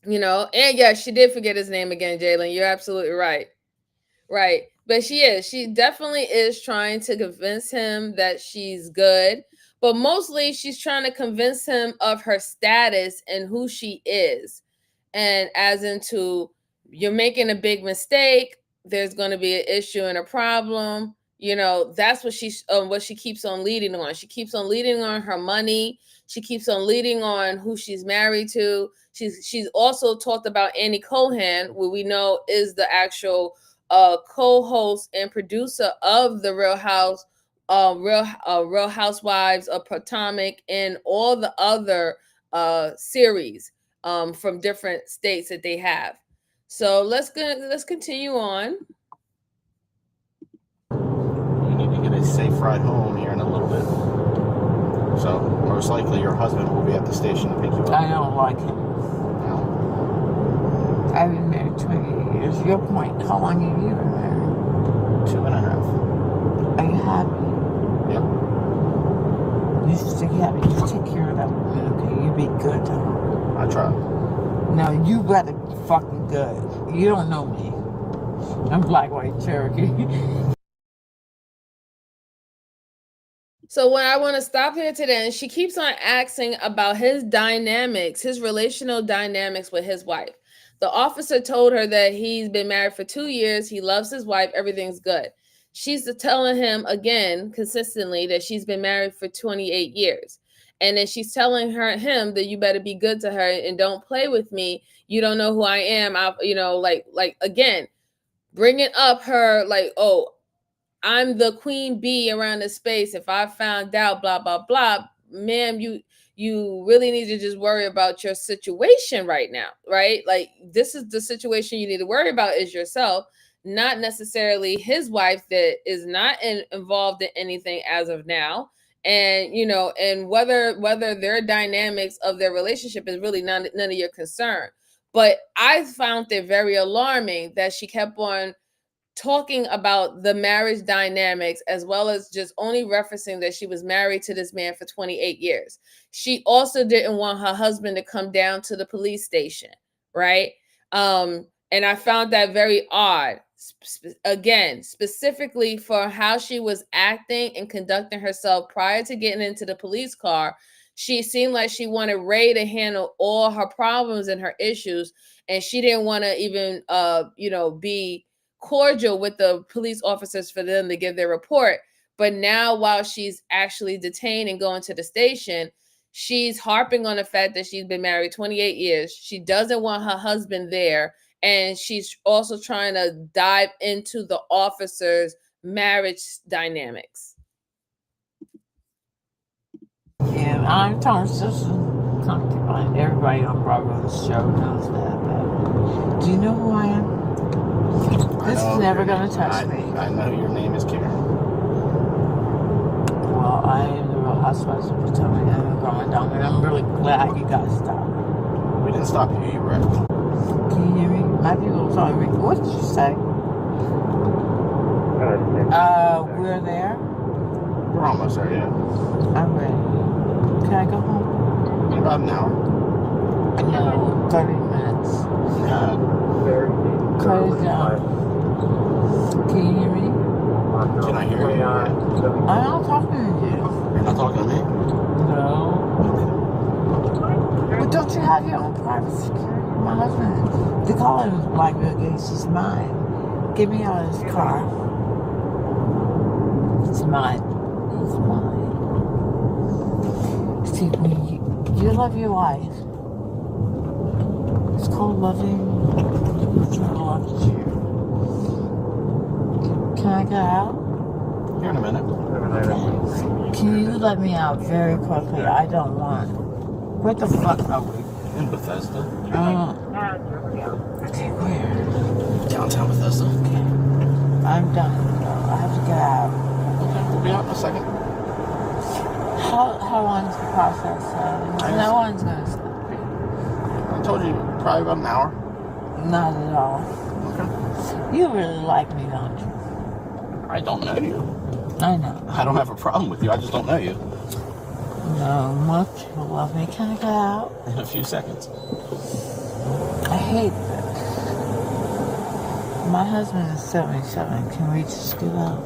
S1: And yeah, she did forget his name again, Jalen. You're absolutely right. Right. But she definitely is trying to convince him that she's good. But mostly she's trying to convince him of her status and who she is. And as into, you're making a big mistake, there's going to be an issue and a problem. That's what she keeps on leading on. She keeps on leading on her money. She keeps on leading on who she's married to. She's also talked about Annie Cohen, who we know is the actual co-host and producer of the Real Housewives of Potomac and all the other series from different states that they have. So let's continue on.
S3: You need to get a safe ride home here in a little bit. So most likely your husband will be at the station to pick you up.
S4: I don't like him.
S3: No.
S4: I've been married 28 years. Your point, how long have you been married?
S3: 2.5.
S4: Are you happy?
S3: Yep.
S4: You stay happy. You take care of that woman, okay? You be good to her.
S3: I try.
S4: No, you better be fucking good. You don't know me. I'm black, white, Cherokee.
S1: So when I want to stop here today, and she keeps on asking about his dynamics, his relational dynamics with his wife. The officer told her that he's been married for 2 years. He loves his wife. Everything's good. She's telling him again consistently that she's been married for 28 years. And then she's telling him that you better be good to her and don't play with me. You don't know who I am. Again, bringing up her like, oh, I'm the queen bee around the space. If I found out, blah, blah, blah, ma'am, you really need to just worry about your situation right now, right? Like, this is the situation you need to worry about is yourself, not necessarily his wife that is not involved in anything as of now. And, and whether their dynamics of their relationship is really none of your concern. But I found it very alarming that she kept on talking about the marriage dynamics, as well as just only referencing that she was married to this man for 28 years. She also didn't want her husband to come down to the police station, right? And I found that very odd. Again, specifically for how she was acting and conducting herself prior to getting into the police car. She seemed like she wanted Ray to handle all her problems and her issues, and she didn't want to even be cordial with the police officers for them to give their report. But now, while she's actually detained and going to the station, she's harping on the fact that she's been married 28 years. She doesn't want her husband there. And she's also trying to dive into the officers' marriage dynamics.
S4: Yeah, I'm Tom's sister. Everybody on Bravo's show knows that. But do you know who I am? This is never going to touch me.
S3: I know your name is Karen.
S4: Well, I am the Real Housewives of Potomac, and I'm going down, and I'm really glad you guys stopped.
S3: We didn't stop you. You were.
S4: Can you hear me? My people are telling me. What did you say? We're there.
S3: We're almost there, yeah.
S4: I'm ready. Can I go home?
S3: In about an hour.
S4: No, 30 minutes. Cut it down. Can you hear me?
S3: Can I hear you?
S4: I'm not talking to you.
S3: You're not talking to me?
S4: No. But don't you have your own private security? My husband, they call him Black Bill Gates. He's mine. Get me out of this car. It's mine. It's mine. See, when you love your wife, it's called loving. It's not love you. Can I get out?
S3: Here in a minute.
S4: Can you let me out very quickly? I don't want. Where the fuck are we?
S3: In Bethesda.
S4: Okay, where?
S3: Downtown Bethesda.
S4: Okay. I'm done. I have to get out.
S3: Okay, we'll be out in a second.
S4: How long's the process? No one's gonna stop me.
S3: I told you, probably about an hour.
S4: Not at all.
S3: Okay.
S4: You really like me, don't you?
S3: I don't know you.
S4: I know.
S3: I don't have a problem with you. I just don't know you.
S4: No, much you love me. Can I get out?
S3: In a few seconds.
S4: I hate this. My husband is 77. Can we just get out?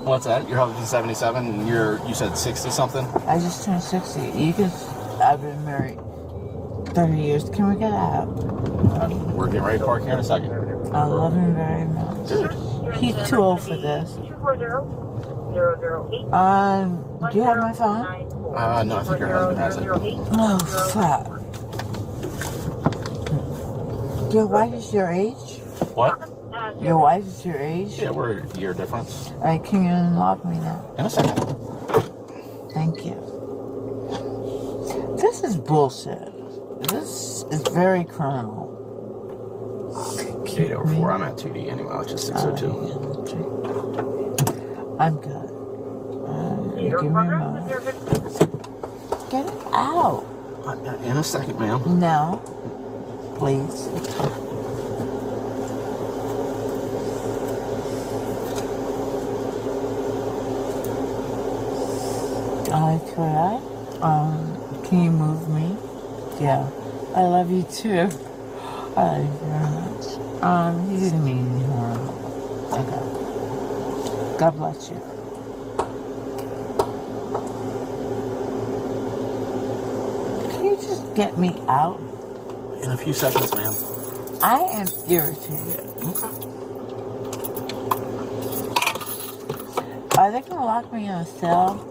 S3: What's that? Your husband's 77 and you said 60 something?
S4: I just turned 60. I've been married 30 years. Can we get out?
S3: We're getting ready to park here in a second.
S4: I love him very much. He's too old for this. Do you have my phone?
S3: No, I think your husband has it.
S4: Oh, fuck. Your wife is your age?
S3: What?
S4: Your wife is your age?
S3: Yeah, we're a year difference.
S4: Alright, can you unlock me now?
S3: In a second.
S4: Thank you. This is bullshit. This is very criminal.
S3: 804. I'm at 2D anyway. It's just 602.
S4: I'm good. Give me a moment. Get it out.
S3: In a second, ma'am.
S4: No. Please. Could I? Can you move me? Yeah. I love you too. I love you very much. He didn't mean any harm. Okay. God bless you. Can you just get me out?
S3: In a few seconds, ma'am.
S4: I am irritated.
S3: Okay.
S4: Are they gonna lock me in a cell?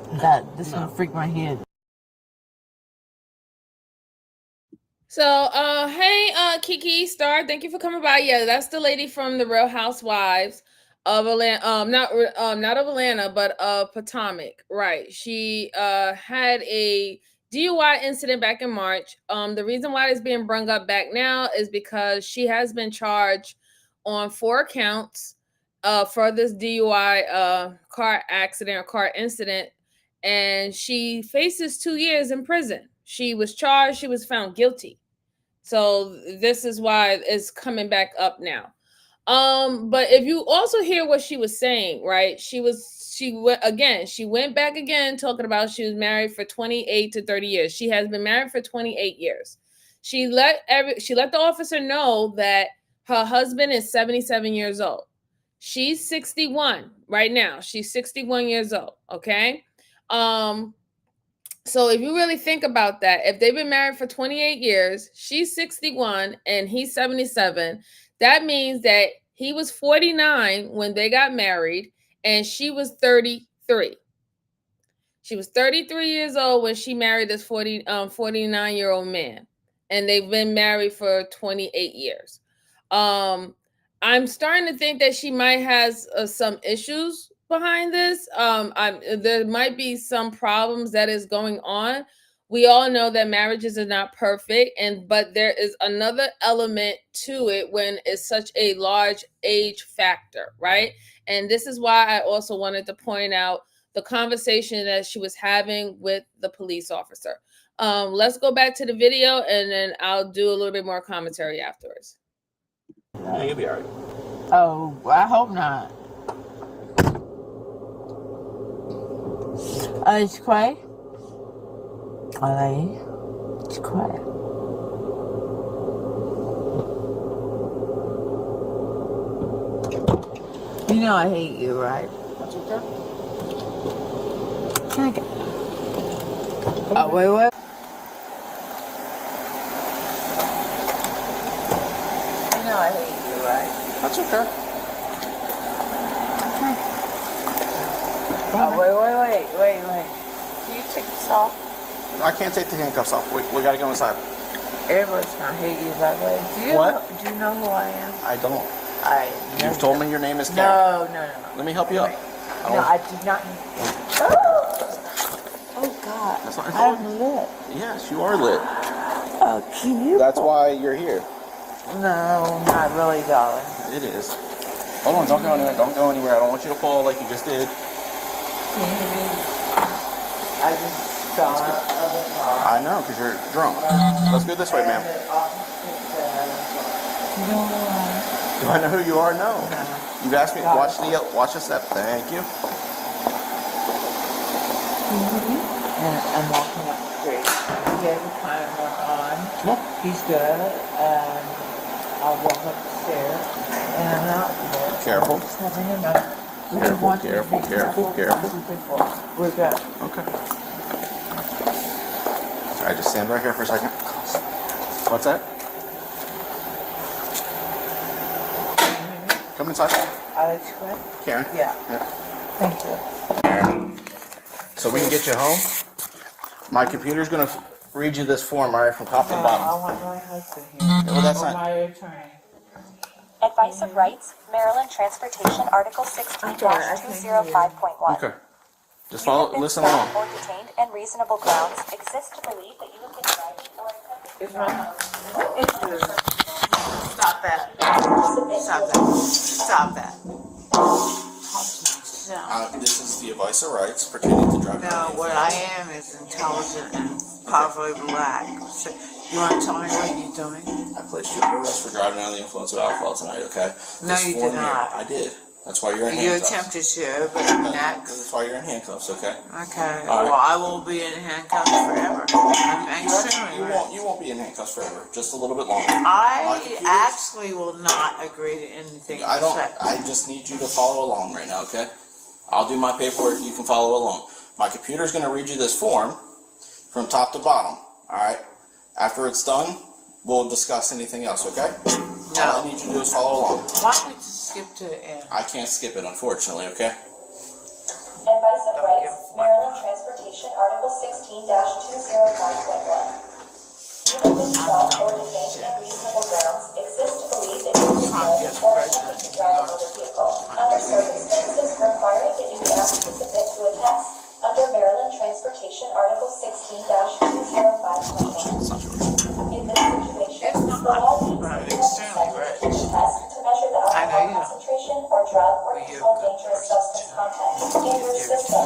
S4: This will freak my head.
S1: So, hey, Kiki Star, thank you for coming by. Yeah, that's the lady from the Real Housewives of Atlanta. Not of Atlanta, but of Potomac. Right. She had a DUI incident back in March. The reason why it's being brung up back now is because she has been charged on 4 counts for this DUI car accident or car incident, and she faces 2 years in prison. She was charged, she was found guilty. So this is why it's coming back up now. But if you also hear what she was saying, right? She went back again talking about she was married for 28 to 30 years. She has been married for 28 years. She let the officer know that her husband is 77 years old. She's 61 right now. She's 61 years old, okay? So if you really think about that, if they've been married for 28 years, she's 61 and he's 77, that means that he was 49 when they got married and she was 33. She was 33 years old when she married this 49-year-old man, and they've been married for 28 years. I'm starting to think that she might has some issues behind this. There might be some problems that is going on. We all know that marriages are not perfect, but there is another element to it when it's such a large age factor, right? And this is why I also wanted to point out the conversation that she was having with the police officer. Let's go back to the video, and then I'll do a little bit more commentary afterwards.
S3: Yeah, you'll be all right.
S4: Oh, I hope not. It's quiet. It's quiet. You know I hate you, right?
S3: That's okay.
S4: Can I get... Oh, wait. You know I hate you, right?
S3: That's okay.
S4: Oh, wait. Can you take this off?
S3: I can't take the handcuffs off. We got to go inside.
S4: Everybody's gonna hate you that way. Do you know who I am?
S3: I don't.
S4: You've
S3: told me your name is Karen.
S4: No.
S3: Let me help you up.
S4: No, I did not. Oh God.
S3: That's not
S4: I'm lit.
S3: Yes, you are lit.
S4: Can you?
S3: That's why you're here.
S4: No, not really, darling.
S3: It is. Hold on, don't go anywhere. Don't go anywhere. I don't want you to fall like you just did.
S4: Can you hear me? I just saw other car.
S3: I know, because you're drunk. Let's go this way, ma'am.
S4: You know what?
S3: Do I know who you are? No.
S4: No.
S3: You've asked me. Watch the step. Thank you.
S4: And I'm walking up the street. He has a timer on.
S3: Come on.
S4: He's good. And I'll walk up the stairs. And I'm out there.
S3: Careful.
S4: Just having a night.
S3: Careful.
S4: We're good.
S3: Okay. All right, just stand right here for a second. What's that? Come inside.
S4: Alex, what?
S3: Karen.
S4: Yeah. Thank you.
S3: Karen. So we can get you home. My computer's gonna read you this form right from top to
S4: I
S3: bottom.
S4: want my husband here.
S3: Well, that's
S4: Or
S3: not.
S4: my attorney.
S7: Advice of Rights, Maryland Transportation, Article 16-205.1.
S3: Okay. Just follow. Listen along.
S7: Or detained and reasonable grounds exist to believe that you have been driving or attempting
S4: It's
S7: to
S4: my
S7: drive.
S4: Stop that. Stop that.
S3: This is the advice of rights pertaining to driving.
S4: No, what I am is intelligent and powerfully black. So, you want to tell me what you're doing?
S3: I placed you under arrest for driving under the influence of alcohol tonight. Okay.
S4: No,
S3: This
S4: you
S3: form
S4: did
S3: here-
S4: not.
S3: I did. That's why you're in
S4: You
S3: handcuffs.
S4: attempted to, but next.
S3: That's why you're in handcuffs. Okay.
S4: Okay.
S3: All right.
S4: Well, I will be in handcuffs forever. I'm extremely
S3: You
S4: rich.
S3: won't be in handcuffs forever. Just a little bit longer.
S4: I actually will not agree to anything
S3: I
S4: you
S3: don't.
S4: say.
S3: I just need you to follow along right now. Okay. I'll do my paperwork. You can follow along. My computer's going to read you this form from top to bottom. All right. After it's done, we'll discuss anything else. Okay.
S4: No.
S3: All I need you to do is follow along.
S4: Why don't we just skip to the end?
S3: I can't skip it, unfortunately. Okay.
S7: Advice of Rights, Maryland Transportation, Article 16-205.1. You have been stopped or detained and reasonable grounds exist to believe that you have been driving or attempting to drive a motor vehicle under circumstances requiring that you be asked to submit to a test under Maryland Transportation, Article 16-205.1. In this situation,
S4: It's
S7: the
S4: not.
S7: law means
S4: I'm
S7: that you must
S4: extremely
S7: consent to
S4: rich.
S7: a test to measure the
S4: I know
S7: alcohol
S4: you don't.
S7: concentration or drug or
S4: Well, you're a
S7: controlled
S4: good
S7: dangerous
S4: person,
S7: substance
S4: too.
S7: content in your system.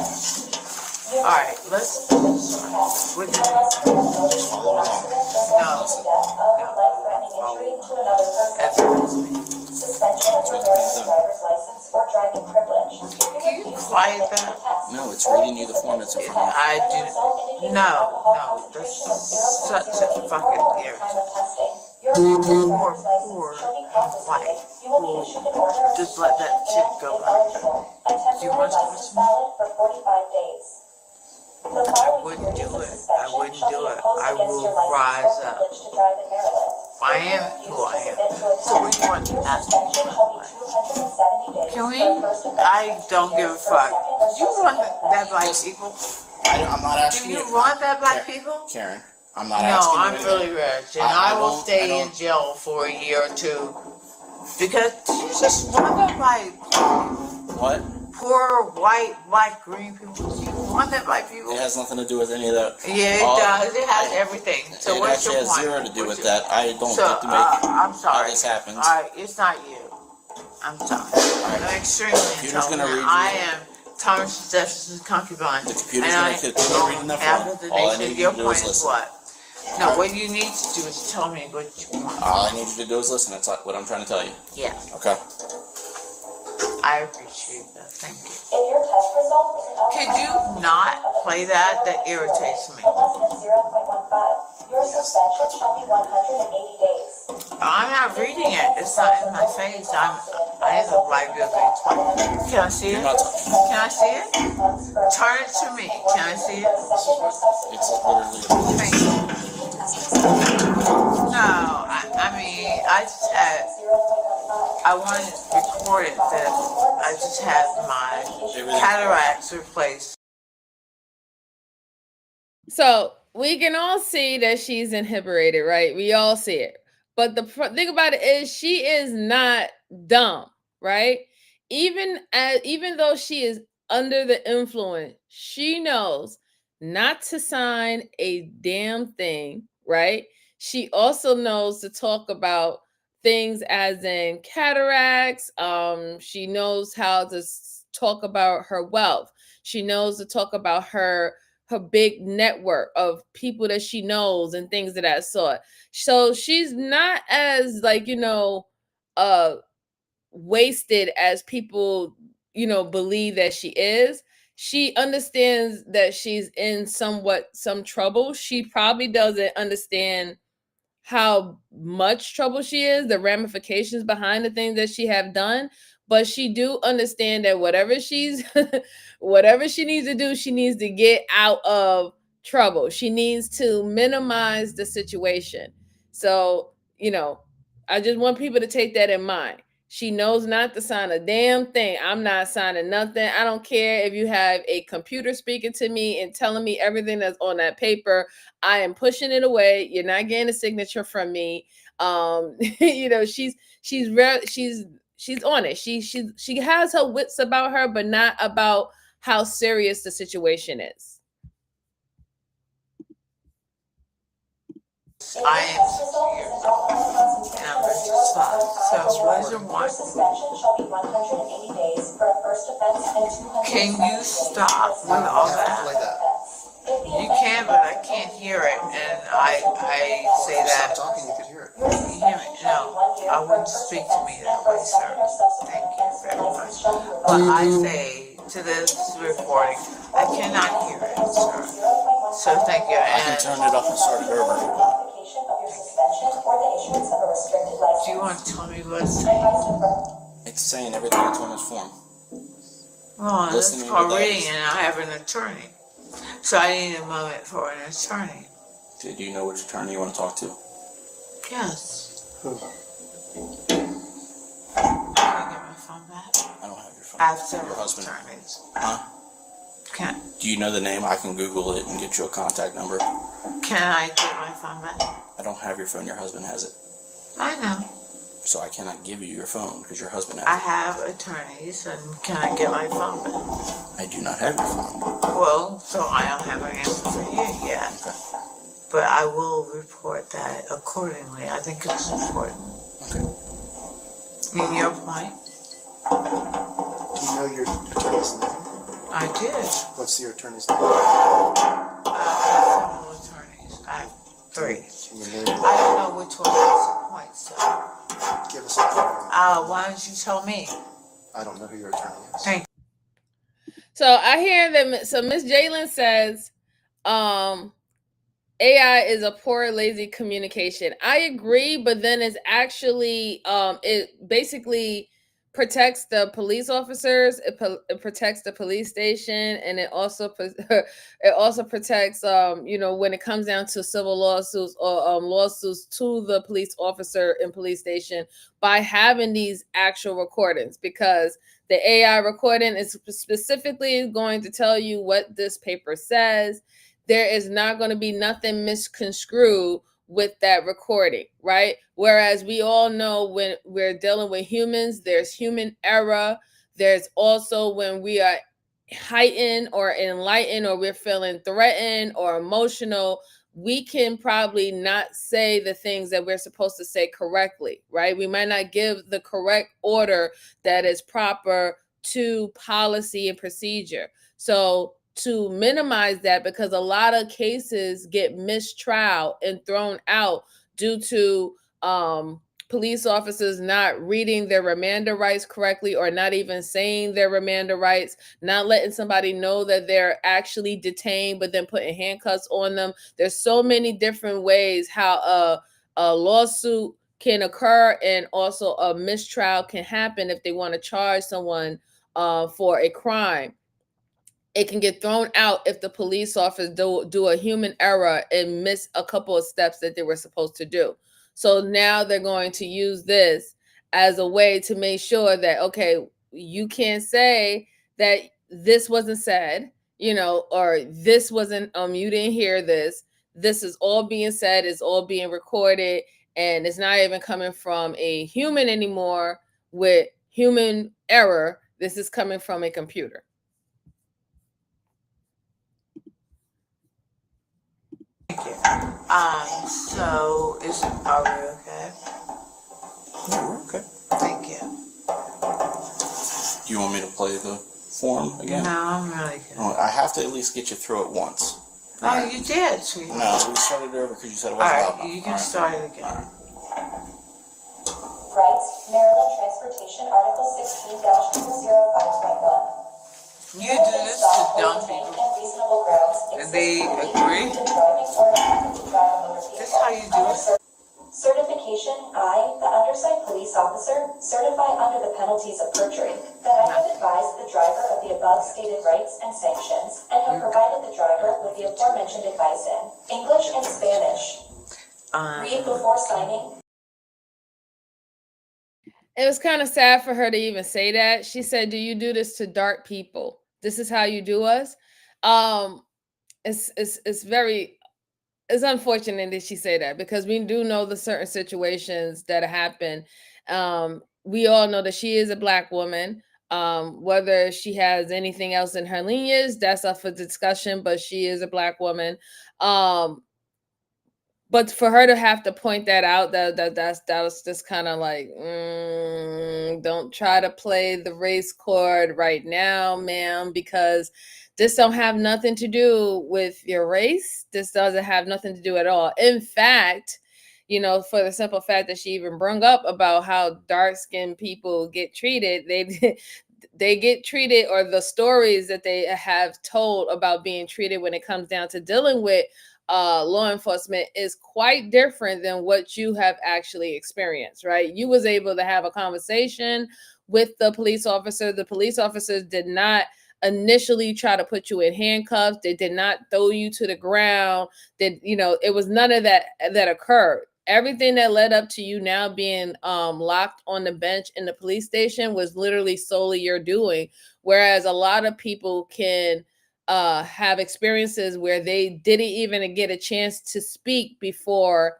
S7: You
S4: All right, let's. What do you
S7: unless you have noticed the
S3: Follow along.
S7: accident resulting in the death of or life-threatening injury to another person.
S4: That's me.
S7: Suspension of your Maryland driver's license or driving privilege.
S4: Can you quiet that?
S3: No, it's reading you the form that's in front of you.
S4: I do. No, that's such a fucking irritant. Poor, white fool. Just let that shit go by. You want to listen? I wouldn't do it. I wouldn't do it. I will rise up. I am who I am. So we want to ask me. Can we? I don't give a fuck. You want that black people?
S3: I'm not
S4: Do
S3: asking
S4: you
S3: you.
S4: want that black people?
S3: Karen, I'm not
S4: No,
S3: asking
S4: I'm
S3: you.
S4: really rich, and
S3: I
S4: I will
S3: don't-
S4: stay
S3: I
S4: in
S3: don't-
S4: jail for a year or two. Because you just want that black,
S3: What?
S4: poor white, black, green people. You want that black people?
S3: It has nothing to do with any of that.
S4: Yeah, it
S3: All-
S4: does. It has everything. So
S3: it
S4: what's
S3: actually
S4: your
S3: has
S4: point?
S3: zero to do
S4: What's
S3: with
S4: your-
S3: that. I don't
S4: So,
S3: get to make
S4: I'm
S3: how
S4: sorry.
S3: this happens.
S4: All right, it's not you. I'm sorry. I'm extremely
S3: Computer's gonna read
S4: intelligent.
S3: you-
S4: I am Thomas Jefferson's concubine.
S3: The computer's
S4: and
S3: gonna continue reading that
S4: half
S3: form.
S4: of the
S3: All I
S4: nation.
S3: need
S4: Your
S3: you to do
S4: point
S3: is
S4: is
S3: listen.
S4: what? No, what you need to do is tell me what you want.
S3: All I need you to do is listen. That's what I'm trying to tell you.
S4: Yeah,
S3: Okay.
S4: I appreciate that. Thank you.
S7: If your test result is an
S4: Could you not play that? That irritates me.
S7: less than 0.15, your suspension shall be 180 days.
S4: I'm not reading it. It's not in my face. I have a black beauty. Can I see
S3: You're
S4: it?
S3: not talking.
S4: Can I see it? Turn it to me. Can I see it?
S3: It's literally.
S4: Thank you. No, I mean, I just had, I wanted to record it that I just had my cataracts replaced.
S1: So we can all see that she's inebriated, right? We all see it. But the thing about it is she is not dumb, right? Even though she is under the influence, she knows not to sign a damn thing, right? She also knows to talk about things as in cataracts. She knows how to talk about her wealth. She knows to talk about her big network of people that she knows and things of that sort. So she's not as like, wasted as people, believe that she is. She understands that she's in some trouble. She probably doesn't understand how much trouble she is, the ramifications behind the things that she have done, but she do understand that whatever she's whatever she needs to do, she needs to get out of trouble. She needs to minimize the situation. So, I just want people to take that in mind. She knows not to sign a damn thing. I'm not signing nothing. I don't care if you have a computer speaking to me and telling me everything that's on that paper. I am pushing it away. You're not getting a signature from me. She's on it. She has her wits about her, but not about how serious the situation is.
S4: I am here, and I'm ready to stop. So, what is your want? Can you stop with all that? You can, but I can't hear it, and I say that.
S5: Stop talking, you could hear it.
S4: You hear me? No, I wouldn't speak to me that way, sir. Thank you very much. But I say to this recording, I cannot hear it, sir. So thank you.
S3: I can turn it up and start it over.
S4: Do you want to tell me what it's saying?
S3: It's saying everything that's on this form.
S4: Oh, that's
S3: Listening
S4: called
S3: to that.
S4: reading, and I have an attorney. So I need a moment for an attorney.
S3: Do you know which attorney you want to talk to?
S4: Yes.
S5: Who?
S4: Can I get my phone back?
S3: I don't have your phone.
S4: I have several
S3: Your husband.
S4: attorneys.
S3: Huh?
S4: Can
S3: Do you know the name? I can Google it and get you a contact number.
S4: I get my phone back?
S3: I don't have your phone. Your husband has it.
S4: I know.
S3: So I cannot give you your phone because your husband
S4: I
S3: has
S4: have attorneys, and can I get my phone back?
S3: it. I do not have your phone.
S4: Well, so I don't have an answer for you yet.
S3: Okay.
S4: But I will report that accordingly. I think it's important.
S3: Okay.
S4: In your point?
S5: Do you know your attorney's name?
S4: I did.
S5: What's your attorney's name?
S4: I have several attorneys. I have 3.
S5: Can you name
S4: I don't know which one is the point, so.
S5: Give us a name.
S4: Why don't you tell me?
S5: I don't know who your attorney is.
S4: Thank
S1: So I hear that. So Miss Jalen says, AI is a poor, lazy communication. I agree, but then it's actually, it basically protects the police officers. It protects the police station, and it also protects, when it comes down to civil lawsuits or lawsuits to the police officer and police station by having these actual recordings, because the AI recording is specifically going to tell you what this paper says. There is not going to be nothing misconstrued with that recording, right? Whereas we all know when we're dealing with humans, there's human error. There's also when we are heightened or enlightened, or we're feeling threatened or emotional, we can probably not say the things that we're supposed to say correctly, right? We might not give the correct order that is proper to policy and procedure. So to minimize that, because a lot of cases get mistrialed and thrown out due to police officers not reading their remander rights correctly, or not even saying their remander rights, not letting somebody know that they're actually detained, but then putting handcuffs on them. There's so many different ways how a lawsuit can occur, and also a mistrial can happen if they want to charge someone for a crime. It can get thrown out if the police officer do a human error and miss a couple of steps that they were supposed to do. So now they're going to use this as a way to make sure that, okay, you can't say that this wasn't said, or this wasn't, you didn't hear this. This is all being said, it's all being recorded, and it's not even coming from a human anymore with human error. This is coming from a computer.
S4: Thank you. So are we okay?
S3: Yeah, we're okay.
S4: Thank you.
S3: Do you want me to play the form again?
S4: No, I'm really good.
S3: Oh, I have to at least get you through it once.
S4: Oh, you did, sweetheart.
S3: No, we started it over because you said it wasn't loud
S4: Alright,
S3: enough.
S4: you can start it again.
S7: Rights, Maryland Transportation, Article 16-005.1.
S4: You do this to dumb people. And they agree? That's how you do it.
S7: Certification. I, the undersigned police officer, certify under the penalties of perjury that I have advised the driver of the above stated rights and sanctions and have provided the driver with the aforementioned advice in English and Spanish. Read before signing.
S1: It was kind of sad for her to even say that. She said, "Do you do this to dark people? This is how you do us." It's very, it's unfortunate that she say that, because we do know the certain situations that happen. We all know that she is a Black woman. Whether she has anything else in her lineage, that's up for discussion, but she is a Black woman. But for her to have to point that out, that was just kind of like, don't try to play the race card right now, ma'am, because this don't have nothing to do with your race. This doesn't have nothing to do at all. In fact, for the simple fact that she even brought up about how dark-skinned people get treated, they get treated, or the stories that they have told about being treated when it comes down to dealing with law enforcement is quite different than what you have actually experienced, right? You was able to have a conversation with the police officer. The police officers did not initially try to put you in handcuffs. They did not throw you to the ground. It was none of that occurred. Everything that led up to you now being locked on the bench in the police station was literally solely your doing. Whereas a lot of people can have experiences where they didn't even get a chance to speak before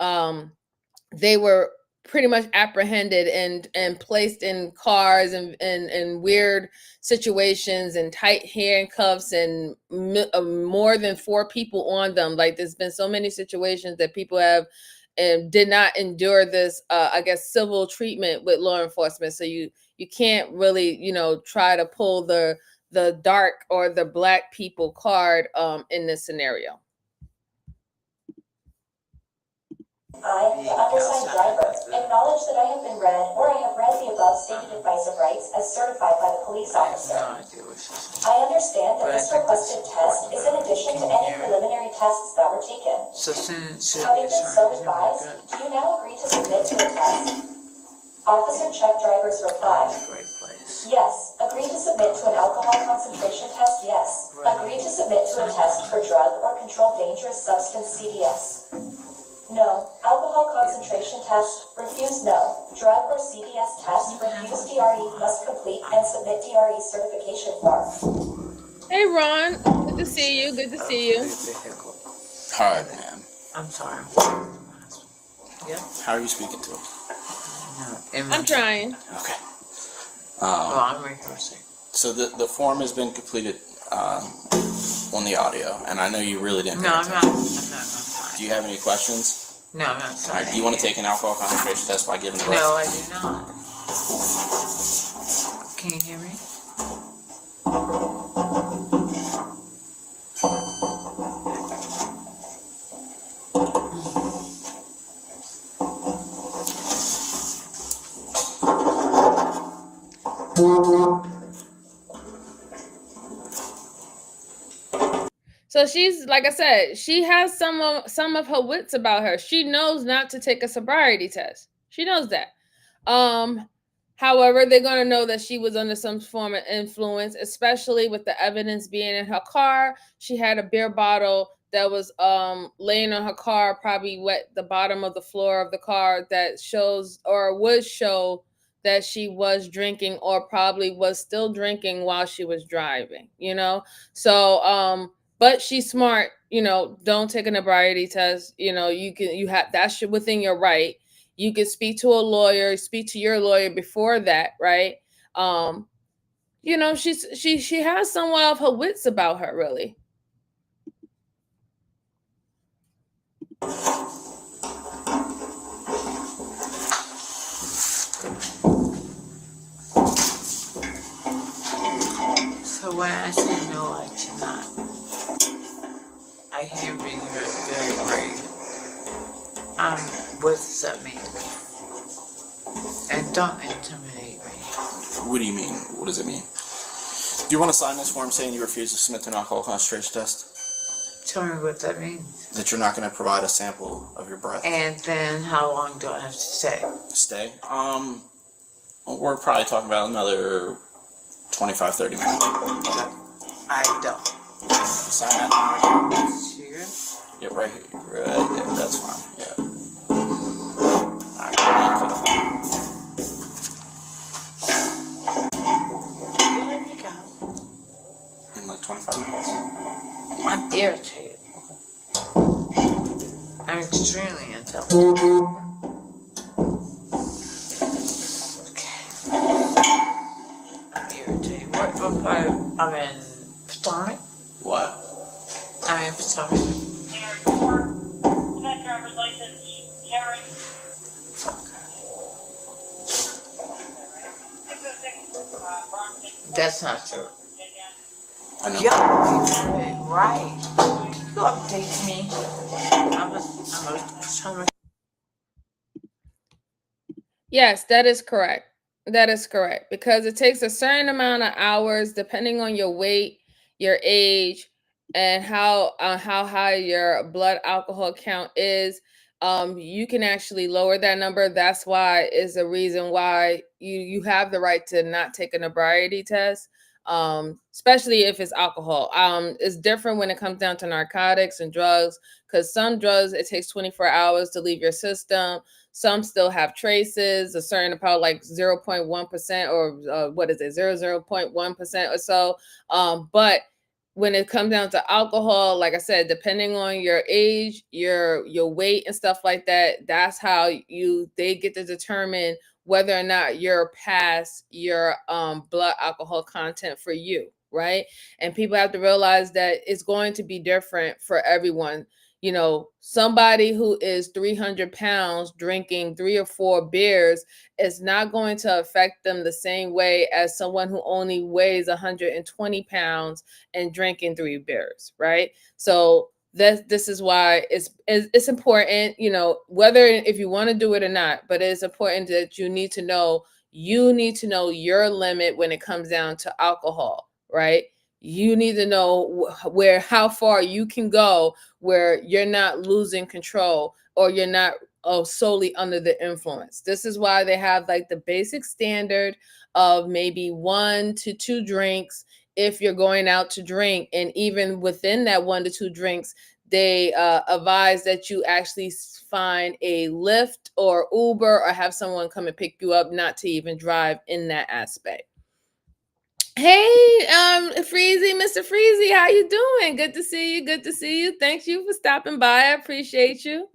S1: they were pretty much apprehended and placed in cars and weird situations and tight handcuffs and more than 4 people on them. Like, there's been so many situations that people have and did not endure this civil treatment with law enforcement. So you can't really try to pull the dark or the Black people card in this scenario.
S7: I, the undersigned driver, acknowledge that I have been read or I have read the above stated advice of rights as certified by the police officer. I understand that this requested test is in addition to any preliminary tests that were taken. Having been so advised, do you now agree to submit to the test? Officer check driver's reply. Yes. Agree to submit to an alcohol concentration test? Yes. Agree to submit to a test for drug or controlled dangerous substance CDS? No. Alcohol concentration test? Refuse no. Drug or CDS test? Refuse DRE, must complete and submit DRE certification form.
S1: Hey Ron, good to see you. Good to see you.
S3: Hi, ma'am.
S4: I'm sorry. Yeah.
S3: How are you speaking to him?
S1: I'm trying.
S3: Okay.
S4: I'm rehearsing.
S3: So the form has been completed on the audio, and I know you really didn't.
S4: No, I'm not.
S3: Do you have any questions?
S4: No, I'm not.
S3: All right. Do you want to take an alcohol concentration test by giving the rest?
S4: No, I do not. Can you hear me?
S1: So she's, like I said, she has some of her wits about her. She knows not to take a sobriety test. She knows that. However, they're going to know that she was under some form of influence, especially with the evidence being in her car. She had a beer bottle that was laying on her car, probably wet the bottom of the floor of the car, that shows or would show that she was drinking or probably was still drinking while she was driving, So, but she's smart, don't take an ebriety test. You have, that's within your right. You can speak to a lawyer, speak to your lawyer before that, right? She has somewhat of her wits about her, really.
S4: So when I say no, I cannot. I hear being very brave. What does that mean? And don't intimidate me.
S3: What do you mean? What does it mean? Do you want to sign this form saying you refuse to submit to an alcohol concentration test?
S4: Tell me what that means.
S3: That you're not going to provide a sample of your breath.
S4: And then how long do I have to stay?
S3: Stay? We're probably talking about another 25, 30 minutes.
S4: I don't.
S3: Sign that.
S4: Here?
S3: Yeah, right here. Right there. That's fine. Yeah. Alright,
S4: Let me go.
S3: in like 25 minutes.
S4: I'm irritated. I'm extremely intelligent. Okay. I'm irritated. What part? I'm in Potomac?
S3: What?
S4: I'm in Potomac.
S7: That driver's license, Jerry.
S4: That's not true.
S3: I know.
S4: Yeah, right. You update me. I'm a Potomac.
S1: Yes, that is correct. That is correct, because it takes a certain amount of hours depending on your weight, your age, and how high your blood alcohol count is. You can actually lower that number. That's why is the reason why you have the right to not take an ebriety test, especially if it's alcohol. It's different when it comes down to narcotics and drugs, because some drugs it takes 24 hours to leave your system. Some still have traces, a certain about like 0.1% or what is it, 0.1% or so. But when it comes down to alcohol, like I said, depending on your age, your weight and stuff like that, that's how they get to determine whether or not you're past your blood alcohol content for you, right? And people have to realize that it's going to be different for everyone. You know, somebody who is 300 pounds drinking 3 or 4 beers is not going to affect them the same way as someone who only weighs 120 pounds and drinking 3 beers, right? So this is why it's important, you know, whether if you want to do it or not, but it's important that you need to know your limit when it comes down to alcohol, right? You need to know how far you can go where you're not losing control or you're not solely under the influence. This is why they have like the basic standard of maybe 1 to 2 drinks if you're going out to drink. And even within that 1 to 2 drinks, they advise that you actually find a Lyft or Uber or have someone come and pick you up, not to even drive in that aspect. Hey, Freezy, Mr. Freezy, how you doing? Good to see you. Good to see you. Thank you for stopping by. I appreciate you.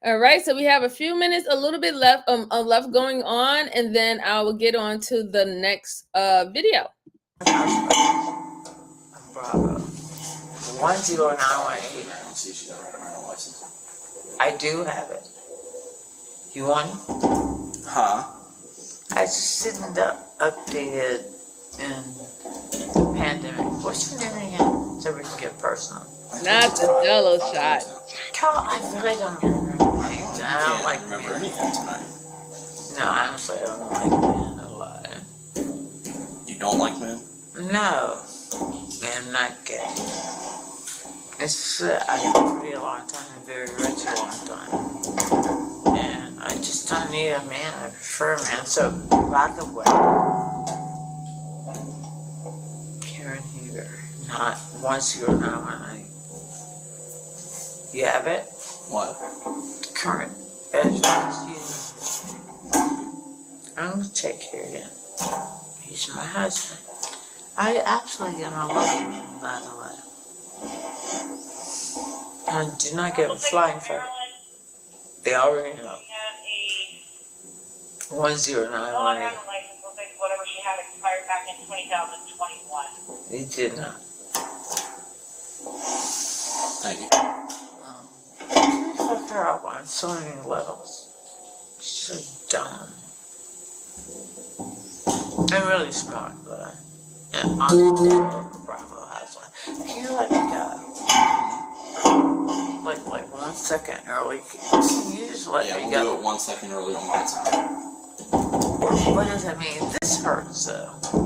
S1: All right, so we have a few minutes, a little bit left going on, and then I will get on to the next video.
S4: Bravo. 10918. I do have it. You want it?
S3: Huh?
S4: I just didn't update it in the pandemic. What's your name again? So we can get personal.
S1: Not the Jello shot.
S4: Carl, I really don't remember things. I don't like
S3: remember
S4: men.
S3: anything tonight.
S4: No, honestly, I don't like men a lot.
S3: You don't like men?
S4: No, I'm not gay. It's I've been free a long time and very rich a long time. And I just don't need a man. I prefer a man. So, by the way, Karen Heater, not 10918. You have it?
S3: What?
S4: Current address. I'm gonna take care of him. He's my husband. I absolutely am a love, by the way. And do not get a flying for it. They already know. 10918.
S7: Whatever she had expired back in 2021.
S4: They did not.
S3: Thank you.
S4: fuck her up on so many levels. She's so dumb. And really smart, but yeah, I'm Bravo housewife. Can you let me go? Like 1 second early. Can you just let me
S3: we'll
S4: go?
S3: do it 1 second early on my time.
S4: What does that mean? This hurts though. You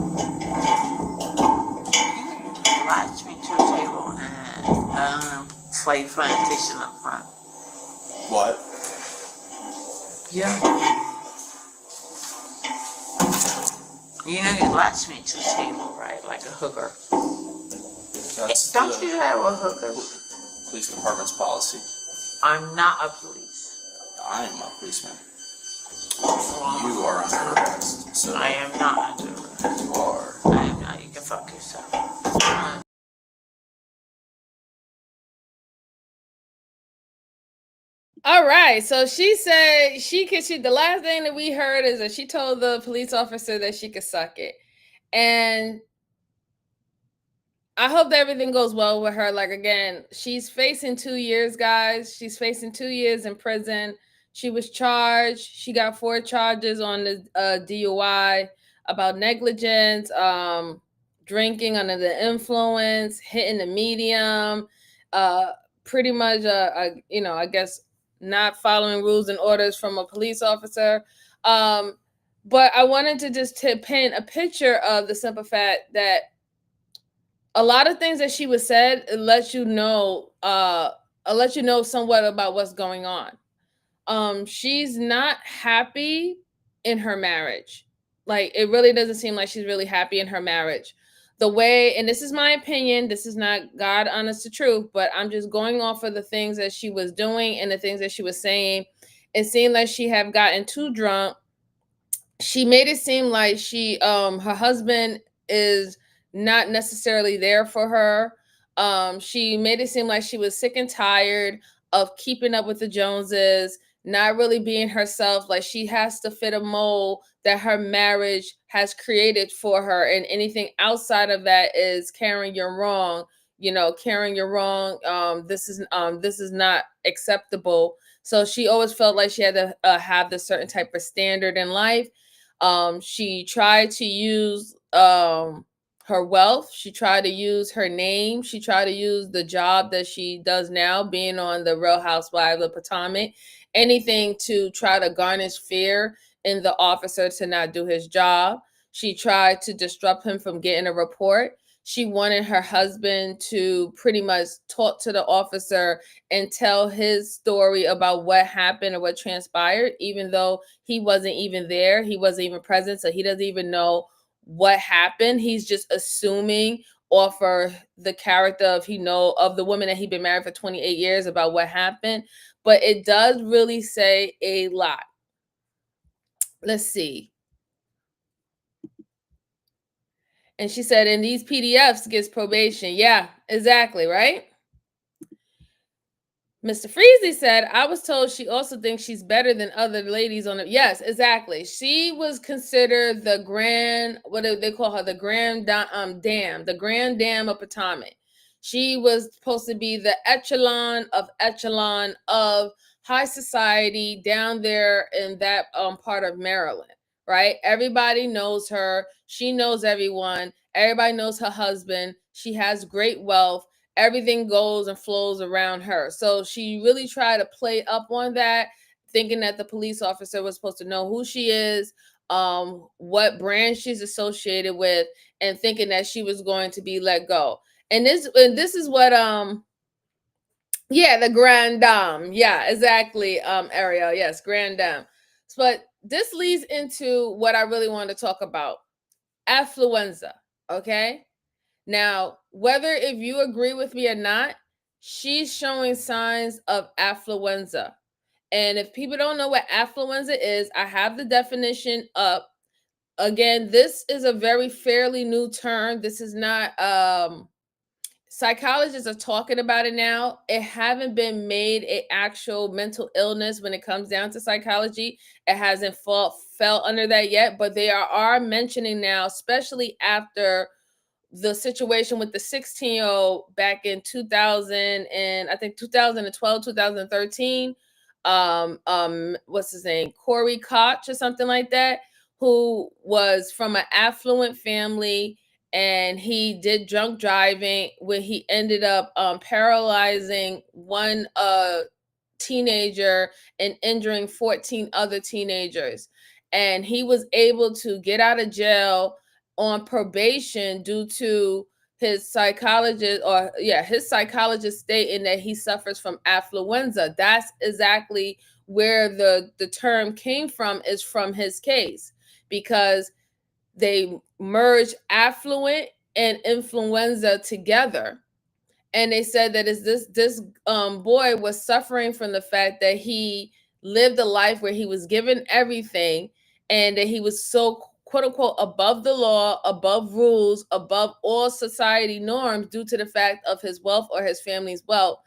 S4: latch me to a table and play plantation up front.
S3: What?
S4: Yeah. You know you latch me to a table, right? Like a hooker. Don't you have a hooker?
S3: Police department's policy.
S4: I'm not a police.
S3: I am a policeman. You are under arrest. So
S4: I am not under arrest.
S3: you are.
S4: I am not. You can fuck yourself.
S1: All right. So she said the last thing that we heard is that she told the police officer that she could suck it. And I hope that everything goes well with her. Like, again, she's facing 2 years, guys. She's facing 2 years in prison. She was charged. She got 4 charges on the DUI about negligence, drinking under the influence, hitting the medium, pretty much, I guess, not following rules and orders from a police officer. But I wanted to just paint a picture of the simple fact that a lot of things that she was said, it lets you know somewhat about what's going on. She's not happy in her marriage. Like, it really doesn't seem like she's really happy in her marriage. The way, and this is my opinion, this is not God honest to truth, but I'm just going off of the things that she was doing and the things that she was saying. It seemed like she had gotten too drunk. She made it seem like her husband is not necessarily there for her. She made it seem like she was sick and tired of keeping up with the Joneses, not really being herself. Like, she has to fit a mold that her marriage has created for her, and anything outside of that is carrying you wrong. Carrying you wrong. This is not acceptable. So she always felt like she had to have this certain type of standard in life. She tried to use her wealth. She tried to use her name. She tried to use the job that she does now, being on the Real Housewives of Potomac, anything to try to garnish fear in the officer to not do his job. She tried to disrupt him from getting a report. She wanted her husband to pretty much talk to the officer and tell his story about what happened or what transpired, even though he wasn't even there. He wasn't even present, so he doesn't even know what happened. He's just assuming off of the character of the woman that he'd been married for 28 years about what happened. But it does really say a lot. Let's see. And she said, in these PDFs gets probation. Yeah, exactly, right? Mr. Freezy said, I was told she also thinks she's better than other ladies on it. Yes, exactly. She was considered the what do they call her? The grand dam, the grand dam of Potomac. She was supposed to be the echelon of high society down there in that part of Maryland, right? Everybody knows her. She knows everyone. Everybody knows her husband. She has great wealth. Everything goes and flows around her. So she really tried to play up on that, thinking that the police officer was supposed to know who she is, what brand she's associated with, and thinking that she was going to be let go. And this is what the grand dame. Yeah, exactly. Ariel, yes, grand dame. But this leads into what I really want to talk about. Affluenza, okay? Now, whether if you agree with me or not, she's showing signs of affluenza. And if people don't know what affluenza is, I have the definition up. Again, this is a very fairly new term. This is not psychologists are talking about it now. It haven't been made an actual mental illness when it comes down to psychology. It hasn't fell under that yet, but they are mentioning now, especially after the situation with the 16-year-old back in 2000 and I think 2012, 2013. What's his name? Corey Koch or something like that, who was from an affluent family, and he did drunk driving where he ended up paralyzing one teenager and injuring 14 other teenagers. And he was able to get out of jail on probation due to his psychologist stating that he suffers from affluenza. That's exactly where the term came from, is from his case, because they merged affluent and influenza together. And they said that this boy was suffering from the fact that he lived a life where he was given everything, and that he was so quote unquote above the law, above rules, above all society norms due to the fact of his wealth or his family's wealth.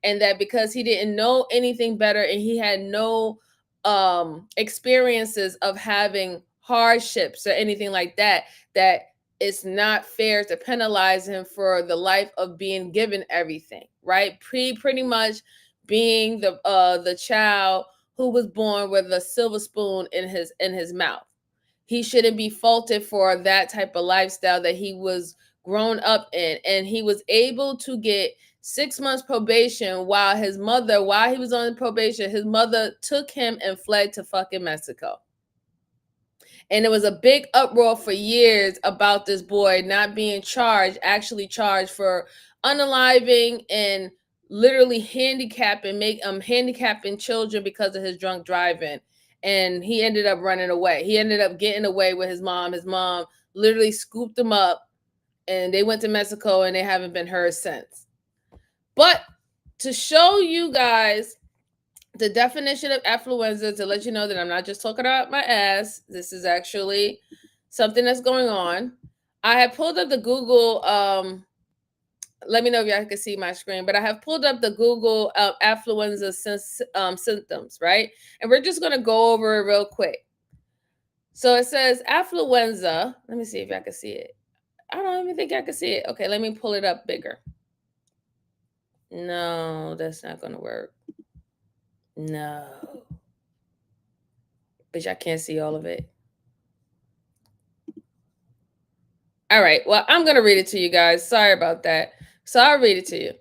S1: And that because he didn't know anything better and he had no experiences of having hardships or anything like that, that it's not fair to penalize him for the life of being given everything, right? Pretty much being the child who was born with a silver spoon in his mouth. He shouldn't be faulted for that type of lifestyle that he was grown up in. And he was able to get 6 months probation while he was on probation, his mother took him and fled to fucking Mexico. And there was a big uproar for years about this boy not being actually charged for unaliving and literally handicapping children because of his drunk driving. And he ended up running away. He ended up getting away with his mom. His mom literally scooped him up, and they went to Mexico, and they haven't been heard since. But to show you guys the definition of affluenza, to let you know that I'm not just talking about my ass, this is actually something that's going on. I have pulled up the Google, let me know if y'all can see my screen, but I have pulled up the Google affluenza symptoms, right? And we're just going to go over it real quick. So it says affluenza. Let me see if y'all can see it. I don't even think I can see it. Okay, let me pull it up bigger. No, that's not going to work. No. But I can't see all of it. All right. Well, I'm going to read it to you guys. Sorry about that. So I'll read it to you.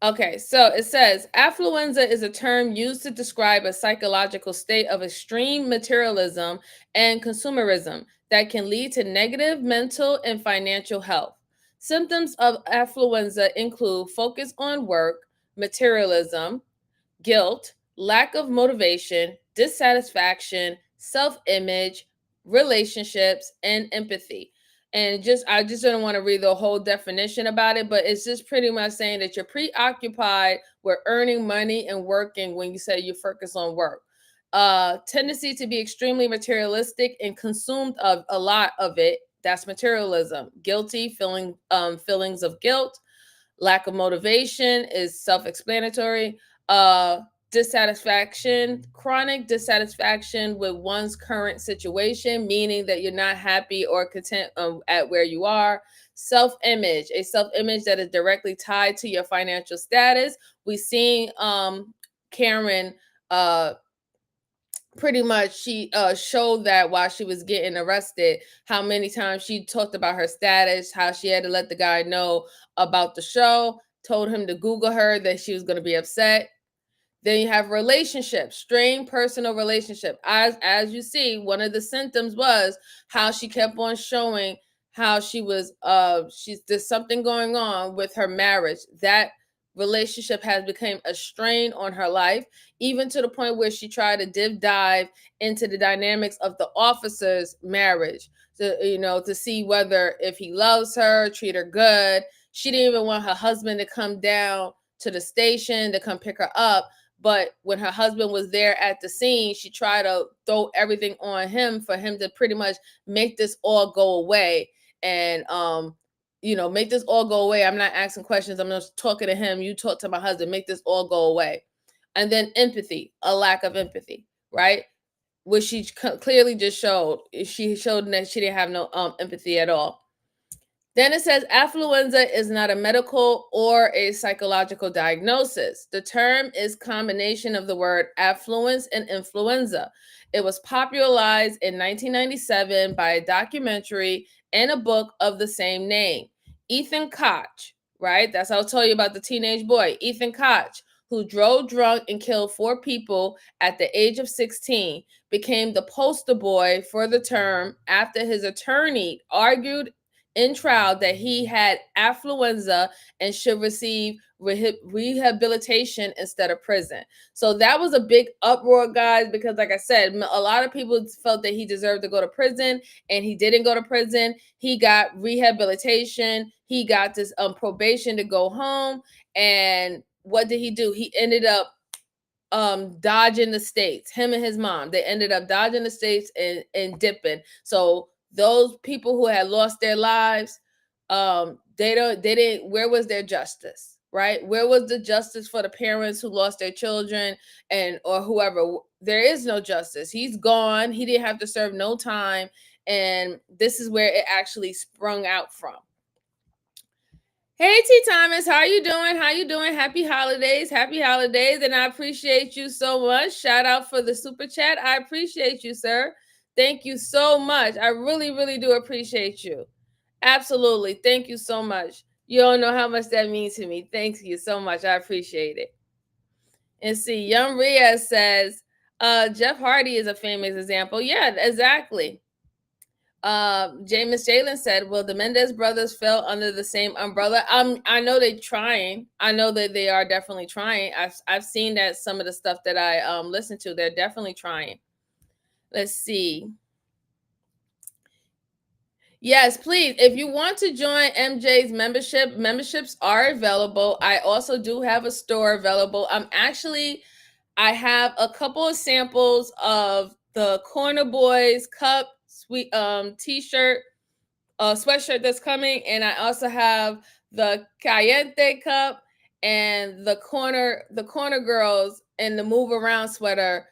S1: Okay. So it says, affluenza is a term used to describe a psychological state of extreme materialism and consumerism that can lead to negative mental and financial health. Symptoms of affluenza include focus on work, materialism, guilt, lack of motivation, dissatisfaction, self-image, relationships, and empathy. And I just don't want to read the whole definition about it, but it's just pretty much saying that you're preoccupied with earning money and working when you say you focus on work. Tendency to be extremely materialistic and consumed of a lot of it. That's materialism. Guilty, feelings of guilt. Lack of motivation is self-explanatory. Dissatisfaction, chronic dissatisfaction with one's current situation, meaning that you're not happy or content at where you are. Self-image, a self-image that is directly tied to your financial status. We've seen Karen pretty much she showed that while she was getting arrested, how many times she talked about her status, how she had to let the guy know about the show, told him to Google her, that she was going to be upset. Then you have relationships, strained personal relationship. As you see, one of the symptoms was how she kept on showing how she was there's something going on with her marriage. That relationship has become a strain on her life, even to the point where she tried to dive into the dynamics of the officer's marriage to see whether if he loves her, treat her good. She didn't even want her husband to come down to the station to come pick her up. But when her husband was there at the scene, she tried to throw everything on him for him to pretty much make this all go away. And make this all go away. I'm not asking questions. I'm just talking to him. You talk to my husband, make this all go away. And then empathy, a lack of empathy, right? Which she clearly just showed. She showed that she didn't have no empathy at all. Then it says affluenza is not a medical or a psychological diagnosis. The term is combination of the word affluence and influenza. It was popularized in 1997 by a documentary and a book of the same name. Ethan Koch, right? That's how I'll tell you about the teenage boy, Ethan Koch, who drove drunk and killed 4 people at the age of 16, became the poster boy for the term after his attorney argued in trial that he had affluenza and should receive rehabilitation instead of prison. So that was a big uproar, guys, because like I said, a lot of people felt that he deserved to go to prison, and he didn't go to prison. He got rehabilitation. He got this probation to go home. And what did he do? He ended up dodging the states. Him and his mom, they ended up dodging the states and dipping. So those people who had lost their lives, they didn't, where was their justice, right? Where was the justice for the parents who lost their children and or whoever? There is no justice. He's gone. He didn't have to serve no time. And this is where it actually sprung out from. Hey T Thomas, how you doing? How you doing? Happy holidays. Happy holidays. And I appreciate you so much. Shout out for the super chat. I appreciate you, sir. Thank you so much. I really, really do appreciate you. Absolutely. Thank you so much. You don't know how much that means to me. Thank you so much. I appreciate it. And see, Young Ria says, Jeff Hardy is a famous example. Yeah, exactly. James Jalen said, "Well, the Mendez brothers fell under the same umbrella." I know they're trying. I know that they are definitely trying. I've seen that some of the stuff that I listen to, they're definitely trying. Let's see. Yes, please. If you want to join MJ's membership, memberships are available. I also do have a store available. I have a couple of samples of the Corner Boys cup sweet t-shirt sweatshirt that's coming, and I also have the Caliente cup and the corner girls and the move around sweatshirt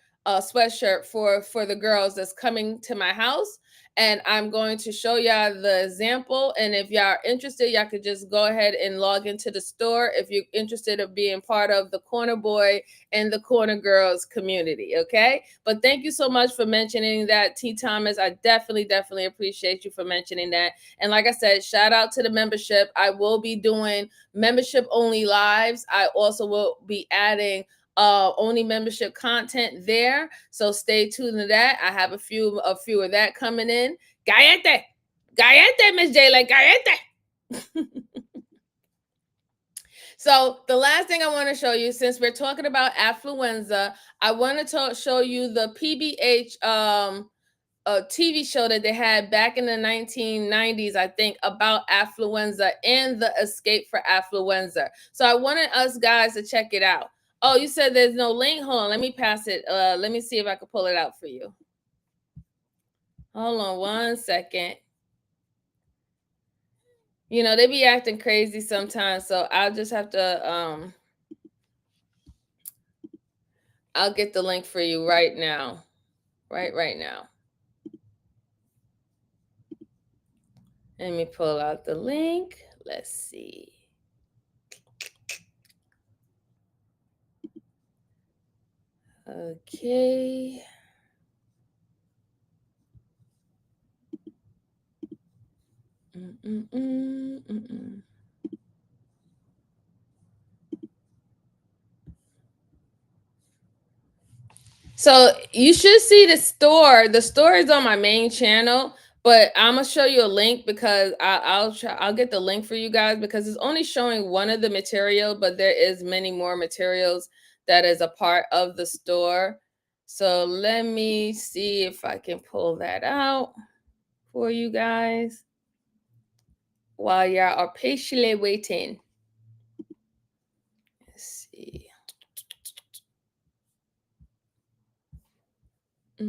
S1: for the girls that's coming to my house. And I'm going to show y'all the example. And if y'all are interested, y'all could just go ahead and log into the store if you're interested in being part of the Corner Boy and the Corner Girls community. Okay. But thank you so much for mentioning that, T. Thomas. I definitely appreciate you for mentioning that. And like I said, shout out to the membership. I will be doing membership only lives. I also will be adding only membership content there. So stay tuned to that. I have a few of that coming in. Gallete, Miss Jayla, gallete. So the last thing I want to show you, since we're talking about affluenza, I want to show you the PBH a TV show that they had back in the 1990s, I think, about affluenza and the escape for affluenza. So I wanted us guys to check it out. Oh, you said there's no link? Hold on, let me pass it. Let me see if I can pull it out for you. Hold on one second. You know, they be acting crazy sometimes, so I'll just have to I'll get the link for you right now. Right now. Let me pull out the link. Let's see. Okay. So you should see the store. The store is on my main channel, but I'm gonna show you a link because I'll get the link for you guys because it's only showing one of the material, but there is many more materials that is a part of the store. So let me see if I can pull that out for you guys while y'all are patiently waiting. Let's see. How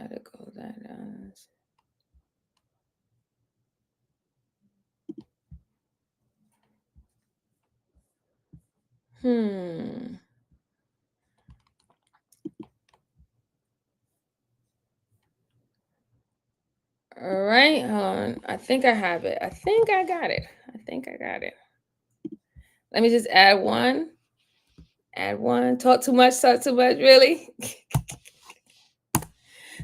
S1: to go that down? All I think I have it. I think I got it. Let me just add one. Talk too much, really?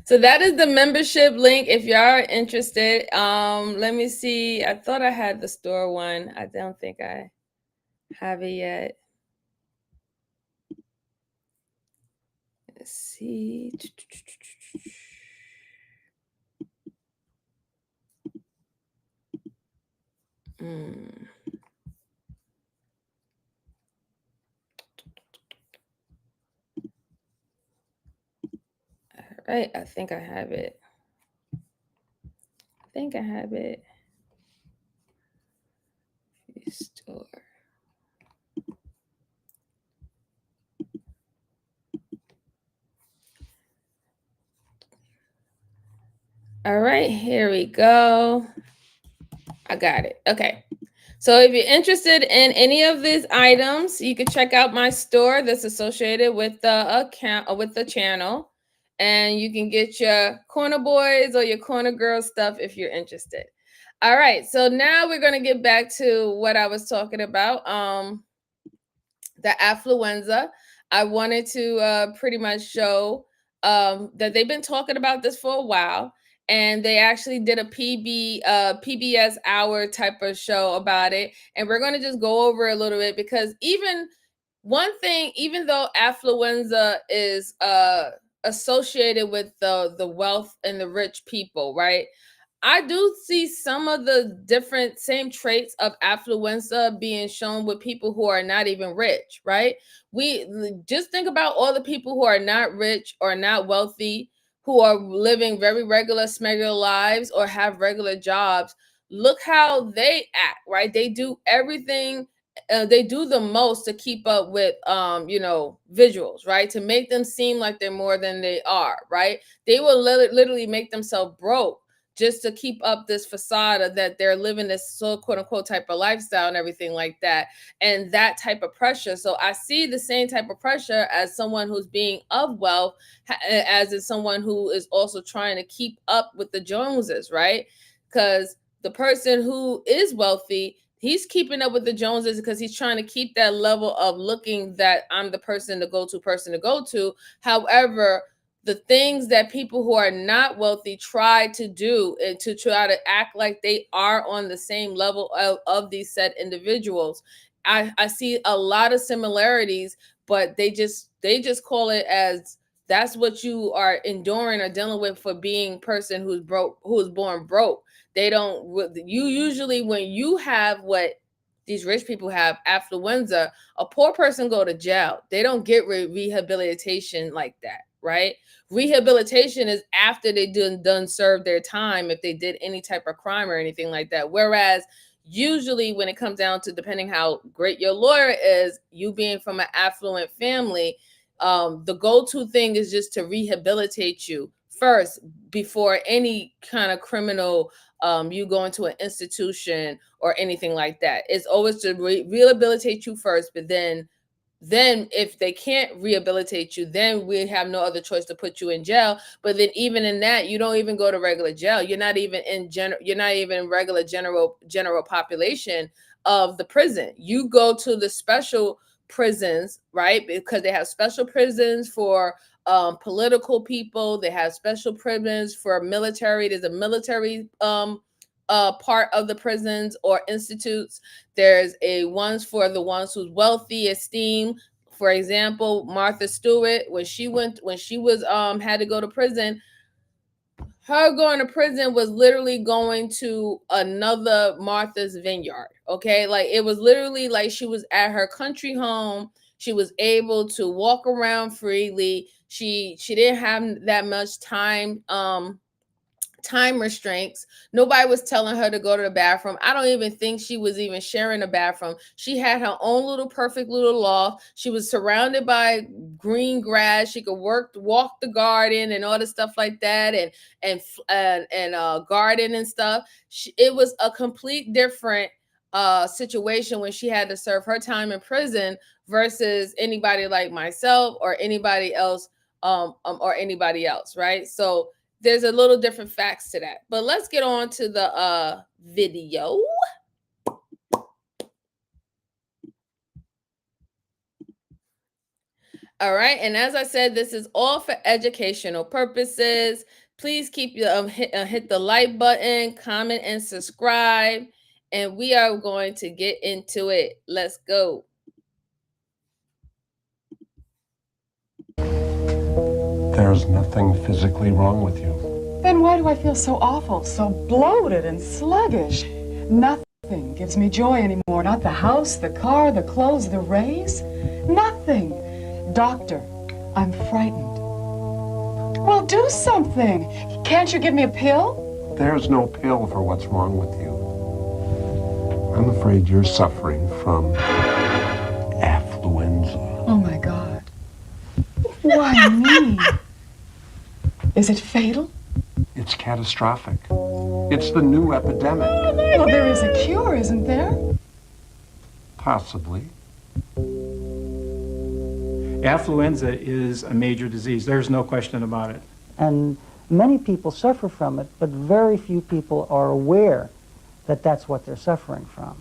S1: So that is the membership link if y'all are interested. Let me see. I thought I had the store one. I don't think I have it yet. Let's see. All right, I think I have it. Store. All right, here we go. I got it. Okay. So if you're interested in any of these items, you can check out my store that's associated with the account or with the channel. And you can get your corner boys or your corner girl stuff if you're interested. All right. So now we're going to get back to what I was talking about. The affluenza. I wanted to pretty much show that they've been talking about this for a while. And they actually did a PBS hour type of show about it. And we're going to just go over a little bit because even though affluenza is associated with the wealth and the rich people, right? I do see some of the same traits of affluenza being shown with people who are not even rich, right? We just think about all the people who are not rich or not wealthy, who are living very regular, smegular lives or have regular jobs. Look how they act, right? They do everything. They do the most to keep up with, visuals, right? To make them seem like they're more than they are, right? They will literally make themselves broke just to keep up this facade that they're living this so quote unquote type of lifestyle and everything like that. And that type of pressure. So I see the same type of pressure as someone who's being of wealth, as is someone who is also trying to keep up with the Joneses, right? Because the person who is wealthy, he's keeping up with the Joneses because he's trying to keep that level of looking that I'm the person to go to. However, the things that people who are not wealthy try to do and to try to act like they are on the same level of these said individuals. I see a lot of similarities, but they just call it as that's what you are enduring or dealing with for being person who's born broke. They don't, you usually, when you have what these rich people have, affluenza, a poor person go to jail. They don't get rehabilitation like that, right? Rehabilitation is after they done served their time if they did any type of crime or anything like that. Whereas usually when it comes down to depending how great your lawyer is, you being from an affluent family, the go-to thing is just to rehabilitate you first before any kind of criminal you go into an institution or anything like that. It's always to rehabilitate you first, but then if they can't rehabilitate you, then we have no other choice to put you in jail. But then even in that, you don't even go to regular jail. You're not even in regular general population of the prison. You go to the special prisons, right? Because they have special prisons for political people. They have special prisons for military. There's a military part of the prisons or institutes. There's ones for the ones who's wealthy, esteemed. For example, Martha Stewart, when she was had to go to prison, her going to prison was literally going to another Martha's Vineyard. Okay, like it was literally like she was at her country home. She was able to walk around freely. She didn't have that much time restraints. Nobody was telling her to go to the bathroom. I don't even think she was even sharing a bathroom. She had her own little perfect little loft. She was surrounded by green grass. She could walk the garden and all the stuff like that, and garden and stuff. It was a complete different situation when she had to serve her time in prison versus anybody like myself or anybody else, right? So there's a little different facts to that. But let's get on to the video. All right, and as I said, this is all for educational purposes. Please keep your hit the like button, comment, and subscribe. And we are going to get into it. Let's go.
S8: There's nothing physically wrong with you.
S9: Then why do I feel so awful, so bloated and sluggish? Nothing gives me joy anymore. Not the house, the car, the clothes, the raise. Nothing. Doctor, I'm frightened. Well, do something. Can't you give me a pill?
S8: There's no pill for what's wrong with you. I'm afraid you're suffering from affluenza.
S9: Oh, my God. Why me? Is it fatal?
S8: It's catastrophic. It's the new epidemic.
S9: Well, there is a cure, isn't there?
S8: Possibly.
S10: Affluenza is a major disease. There's no question about it.
S11: And many people suffer from it, but very few people are aware that that's what they're suffering from.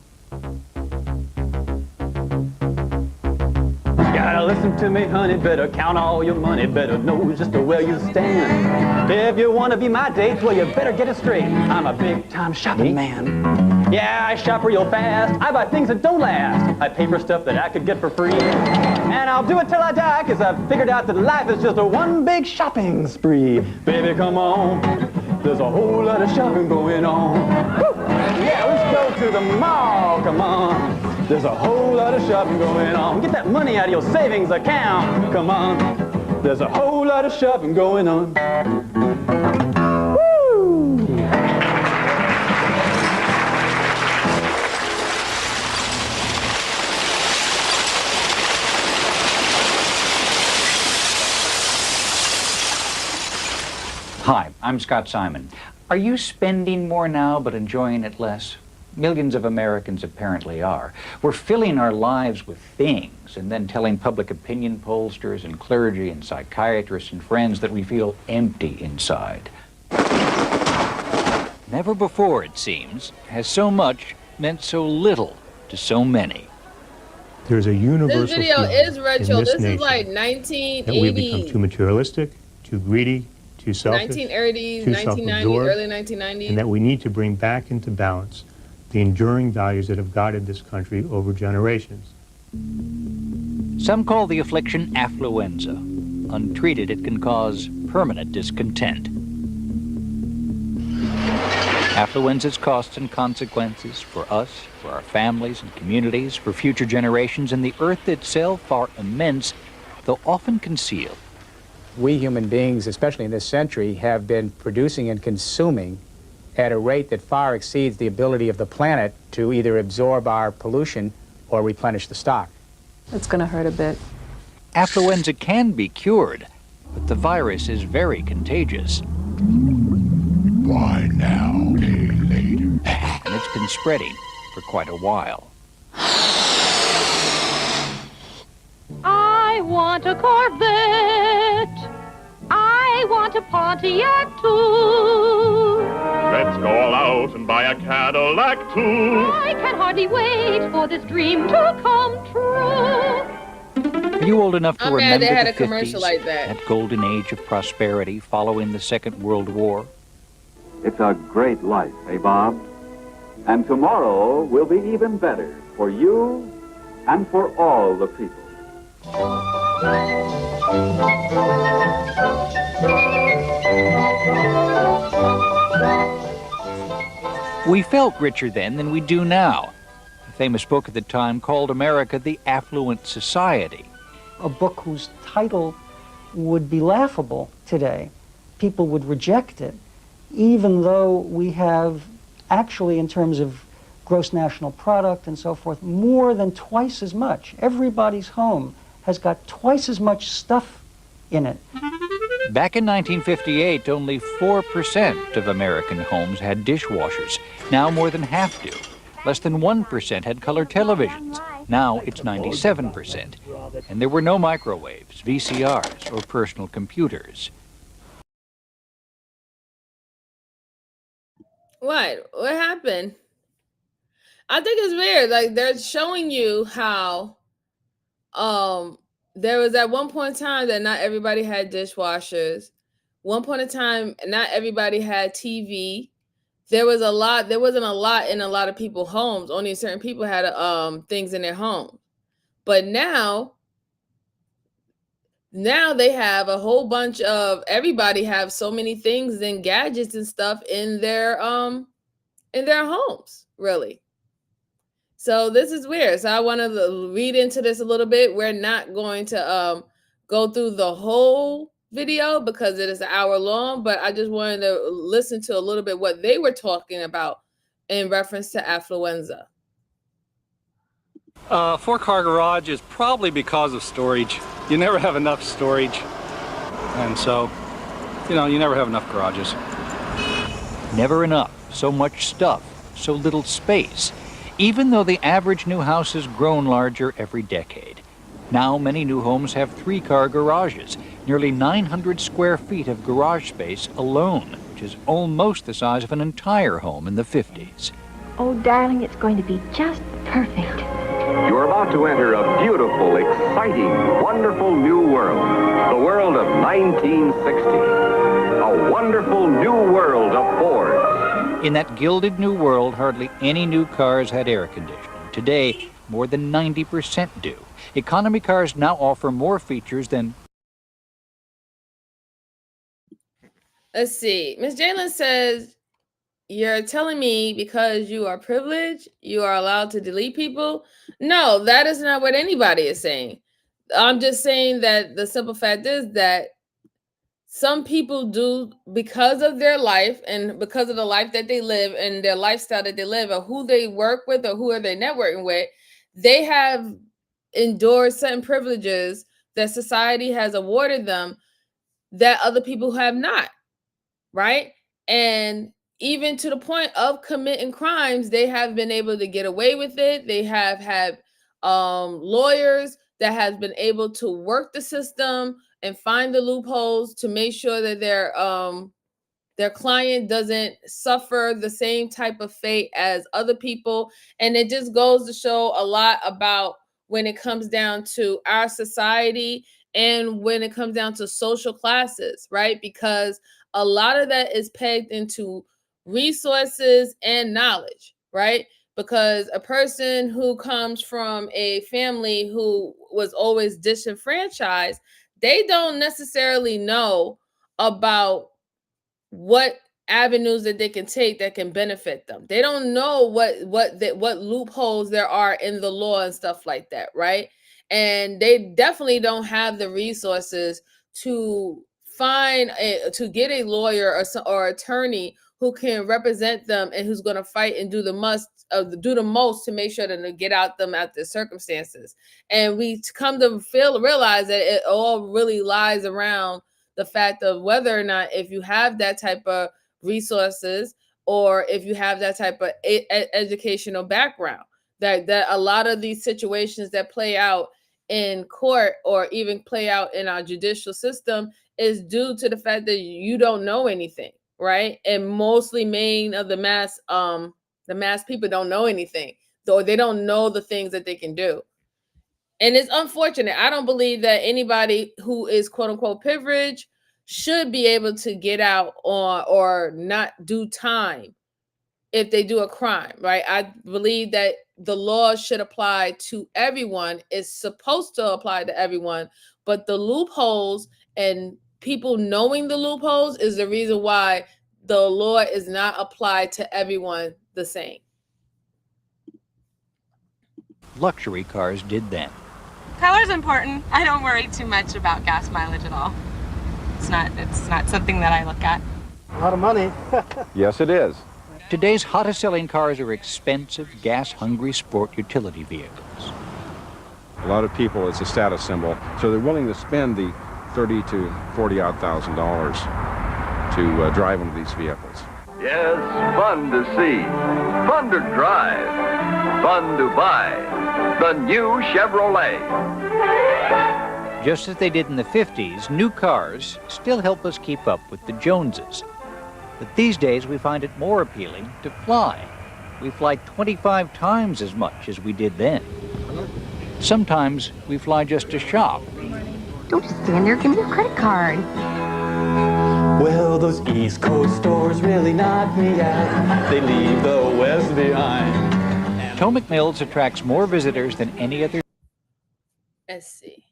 S12: Gotta listen to me, honey, better count all your money, better know just where you stand. If you want to be my date, well, you better get it straight. I'm a big-time shopping man. Yeah, I shop real fast. I buy things that don't last. I pay for stuff that I could get for free. And I'll do it till I die, because I've figured out that life is just a one big shopping spree. Baby, come on. There's a whole lot of shopping going on. Woo! Yeah, let's go to the mall. Come on. There's a whole lot of shopping going on. Get that money out of your savings account. Come on. There's a whole lot of shopping going on. Woo!
S13: Hi, I'm Scott Simon. Are you spending more now but enjoying it less? Millions of Americans apparently are. We're filling our lives with things and then telling public opinion pollsters and clergy and psychiatrists and friends that we feel empty inside. Never before, it seems, has so much meant so little to so many.
S14: There's a universal
S1: This video
S14: feeling
S1: is retro.
S14: in this
S1: This
S14: nation
S1: is like 1980s.
S14: that we've become too materialistic, too greedy, too selfish,
S1: 1980s,
S14: too
S1: 1990s,
S14: self-absorbed,
S1: early 1990s.
S14: and that we need to bring back into balance the enduring values that have guided this country over generations.
S13: Some call the affliction affluenza. Untreated, it can cause permanent discontent. Affluenza's costs and consequences for us, for our families and communities, for future generations, and the earth itself are immense, though often concealed.
S15: We human beings, especially in this century, have been producing and consuming at a rate that far exceeds the ability of the planet to either absorb our pollution or replenish the stock.
S16: It's going to hurt a bit.
S13: Affluenza can be cured, but the virus is very contagious.
S8: Why now, day later?
S13: And it's been spreading for quite a while.
S17: I want a Corvette. I want a Pontiac too.
S18: Let's go all out and buy a Cadillac too.
S17: I can hardly wait for this dream to come true.
S13: Are you old enough to
S1: I'm
S13: remember
S1: mad they had
S13: the
S1: a commercial
S13: 50s,
S1: like that.
S13: that golden age of prosperity following the Second World War?
S19: It's a great life, eh, Bob? And tomorrow will be even better for you and for all the people.
S13: We felt richer then than we do now. A famous book at the time called America the Affluent Society.
S11: A book whose title would be laughable today. People would reject it, even though we have actually, in terms of gross national product and so forth, more than twice as much. Everybody's home has got twice as much stuff in it.
S13: Back in 1958, only 4% of American homes had dishwashers. Now more than half do. Less than 1% had color televisions. Now it's 97%. And there were no microwaves, VCRs, or personal computers.
S1: What happened? I think it's weird. Like they're showing you how there was at one point in time that not everybody had dishwashers. One point in time, not everybody had TV. There wasn't a lot in a lot of people's homes. Only certain people had things in their home. But now they have a whole bunch of everybody have so many things and gadgets and stuff in their homes, really. So this is weird. So I want to read into this a little bit. We're not going to go through the whole video because it is an hour long, but I just wanted to listen to a little bit what they were talking about in reference to affluenza.
S20: 4-car garage is probably because of storage. You never have enough storage, and so, you never have enough garages.
S13: Never enough. So much stuff, so little space. Even though the average new house has grown larger every decade. Now many new homes have 3-car garages, nearly 900 square feet of garage space alone, which is almost the size of an entire home in the 50s.
S17: Oh, darling, it's going to be just perfect.
S19: You're about to enter a beautiful, exciting, wonderful new world. The world of 1960. A wonderful new world of Ford.
S13: In that gilded new world, hardly any new cars had air conditioning. Today, more than 90% do. Economy cars now offer more features than...
S1: Let's see. Miss Jalen says, you're telling me because you are privileged, you are allowed to delete people? No, that is not what anybody is saying. I'm just saying that the simple fact is that some people do, because of their life and because of the life that they live and their lifestyle that they live or who they work with or who are they networking with, they have endured certain privileges that society has awarded them that other people have not, right? And even to the point of committing crimes, they have been able to get away with it. They have had lawyers that have been able to work the system and find the loopholes to make sure that their client doesn't suffer the same type of fate as other people. And it just goes to show a lot about when it comes down to our society and when it comes down to social classes, right? Because a lot of that is pegged into resources and knowledge, right? Because a person who comes from a family who was always disenfranchised, they don't necessarily know about what avenues that they can take that can benefit them. They don't know what loopholes there are in the law and stuff like that, right? And they definitely don't have the resources to to get a lawyer or attorney who can represent them and who's going to fight and do the most to make sure that they get out the circumstances. And we come to realize that it all really lies around the fact of whether or not if you have that type of resources or if you have that type of educational background, that a lot of these situations that play out in court or even play out in our judicial system is due to the fact that you don't know anything, right? And mostly the mass people don't know anything, or they don't know the things that they can do. And it's unfortunate. I don't believe that anybody who is quote unquote privileged should be able to get out or not do time if they do a crime, right? I believe that the law should apply to everyone. It's supposed to apply to everyone, but the loopholes and people knowing the loopholes is the reason why the law is not applied to everyone the same.
S13: Luxury cars did then.
S21: Color's important. I don't worry too much about gas mileage at all. It's not something that I look at.
S5: A lot of money.
S13: Yes, it is. Today's hottest selling cars are expensive, gas-hungry sport utility vehicles.
S22: A lot of people, it's a status symbol, so they're willing to spend the $30,000 to $40,000 to drive one of these vehicles.
S19: Yes, fun to see, fun to drive, fun to buy. The new Chevrolet.
S13: Just as they did in the 50s, new cars still help us keep up with the Joneses. But these days we find it more appealing to fly. We fly 25 times as much as we did then. Sometimes we fly just to shop.
S17: Don't just stand there. Give me your credit card.
S12: Well, those East Coast stores really knock me out. They leave the West behind.
S13: Potomac Mills attracts more visitors than any other.
S1: Let's see.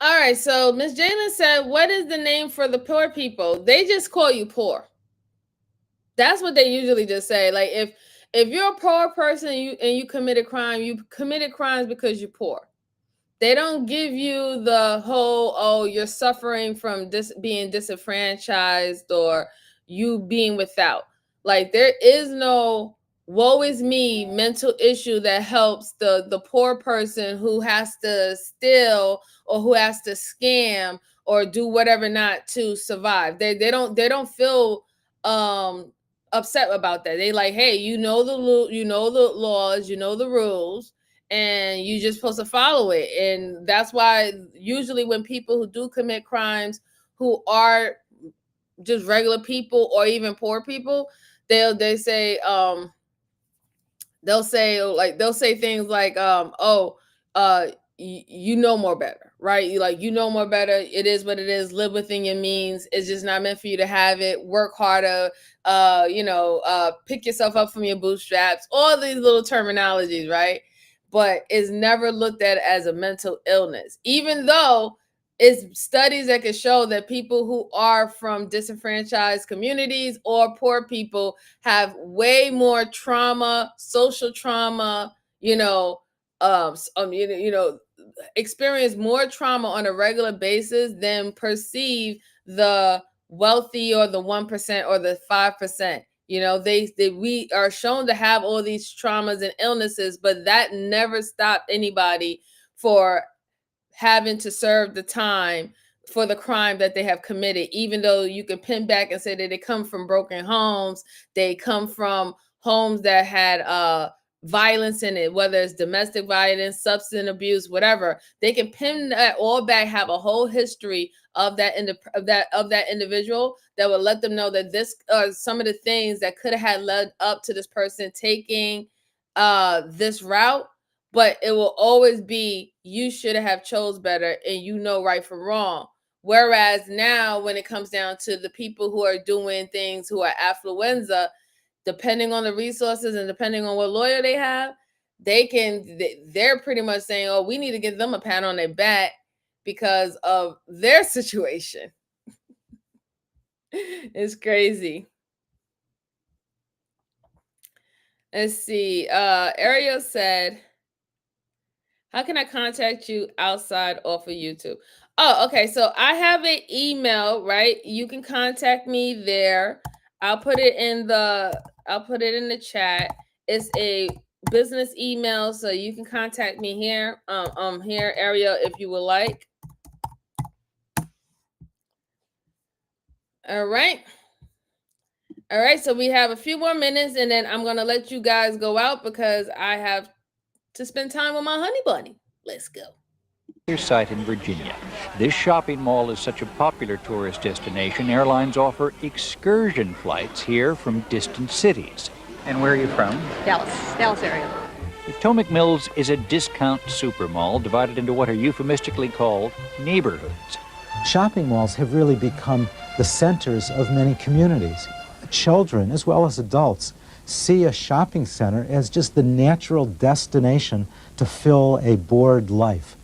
S1: All right, so Miss Jalen said, what is the name for the poor people? They just call you poor. That's what they usually just say. Like if you're a poor person and you committed crime, you committed crimes because you're poor. They don't give you the whole, oh, you're suffering from being disenfranchised or you being without. Like there is no woe is me mental issue that helps the poor person who has to steal or who has to scam or do whatever not to survive. They don't feel upset about that. They like, hey, you know the laws, you know the rules, and you just supposed to follow it. And that's why usually when people who do commit crimes who are just regular people or even poor people, they'll say things like you know more better, right? You know more better. It is what it is. Live within your means. It's just not meant for you to have it. Work harder. Pick yourself up from your bootstraps. All these little terminologies, right? But it's never looked at as a mental illness, even though it's studies that can show that people who are from disenfranchised communities or poor people have way more trauma, social trauma, experience more trauma on a regular basis than perceive the wealthy or the 1% or the 5%. We are shown to have all these traumas and illnesses, but that never stopped anybody for having to serve the time for the crime that they have committed, even though you can pin back and say that they come from broken homes, they come from homes that had violence in it, whether it's domestic violence, substance abuse, whatever. They can pin that all back, have a whole history of that individual that will let them know that this are some of the things that could have had led up to this person taking this route. But it will always be, you should have chose better and you know right from wrong. Whereas now when it comes down to the people who are doing things who are affluenza, depending on the resources and depending on what lawyer they have, they're pretty much saying, oh, we need to give them a pat on their back because of their situation. It's crazy. Let's see. Ariel said, how can I contact you outside off of YouTube? Oh, okay. So I have an email, right? You can contact me there. I'll put it in the chat. It's a business email, so you can contact me here. Here, Ariel, if you would like. All right. All right. So we have a few more minutes, and then I'm gonna let you guys go out because I have to spend time with my honey bunny. Let's go.
S13: Site in Virginia. This shopping mall is such a popular tourist destination, airlines offer excursion flights here from distant cities. And where are you from?
S2: Dallas area.
S13: Potomac Mills is a discount supermall divided into what are euphemistically called neighborhoods.
S6: Shopping malls have really become the centers of many communities. Children, as well as adults, see a shopping center as just the natural destination to fill a bored life.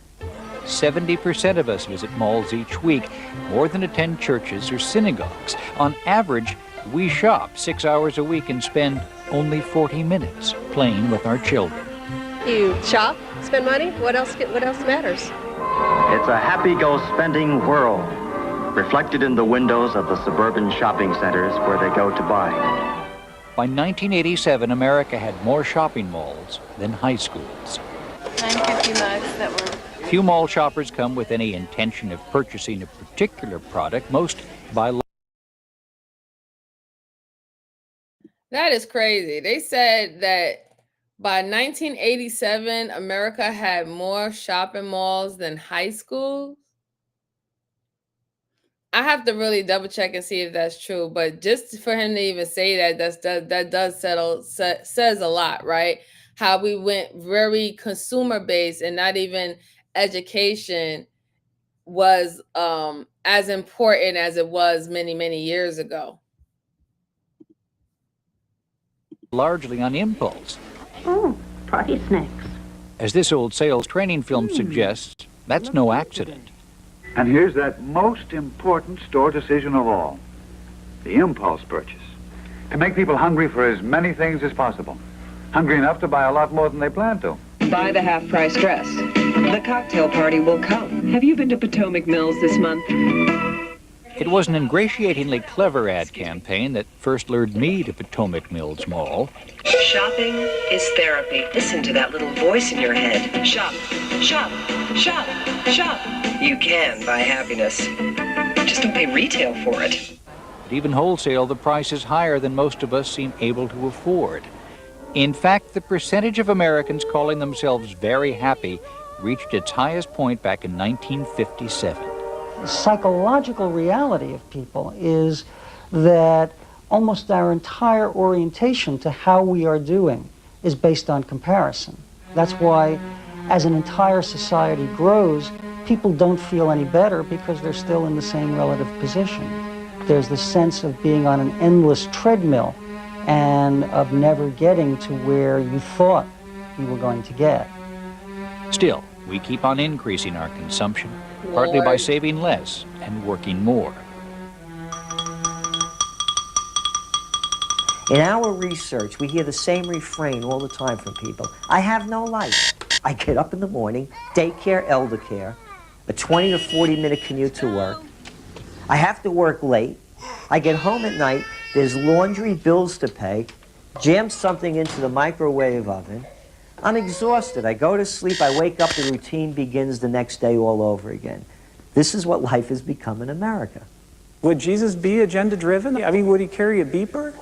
S13: 70% of us visit malls each week, more than attend churches or synagogues. On average, we shop 6 hours a week and spend only 40 minutes playing with our children.
S2: You shop, spend money, what else matters?
S23: It's a happy-go-spending world, reflected in the windows of the suburban shopping centers where they go to buy.
S13: By 1987, America had more shopping malls than high schools.
S2: 950 mugs that were...
S13: Few mall shoppers come with any intention of purchasing a particular product. Most buy.
S1: That is crazy. They said that by 1987, America had more shopping malls than high schools. I have to really double check and see if that's true, but just for him to even say that, that does says a lot, right? How we went very consumer based and not even education was as important as it was many years ago.
S13: Largely on impulse.
S17: Oh, party snacks.
S13: As this old sales training film suggests, that's no accident.
S3: And here's that most important store decision of all, the impulse purchase. To make people hungry for as many things as possible. Hungry enough to buy a lot more than they plan to.
S4: Buy the half-price dress. The cocktail party will come. Have you been to Potomac Mills this month?
S13: It was an ingratiatingly clever ad campaign that first lured me to Potomac Mills Mall.
S4: Shopping is therapy. Listen to that little voice in your head. Shop, shop, shop, shop. You can buy happiness. Just don't pay retail for it.
S13: But even wholesale, the price is higher than most of us seem able to afford. In fact, the percentage of Americans calling themselves very happy reached its highest point back in 1957.
S11: The psychological reality of people is that almost our entire orientation to how we are doing is based on comparison. That's why, as an entire society grows, people don't feel any better because they're still in the same relative position. There's the sense of being on an endless treadmill and of never getting to where you thought you were going to get.
S13: Still, we keep on increasing our consumption, partly by saving less and working more.
S7: In our research, we hear the same refrain all the time from people. I have no life. I get up in the morning, daycare, elder care, a 20 to 40-minute commute to work. I have to work late. I get home at night, there's laundry, bills to pay, jam something into the microwave oven. I'm exhausted. I go to sleep, I wake up, the routine begins the next day all over again. This is what life has become in America.
S10: Would Jesus be agenda-driven? I mean, would he carry a beeper?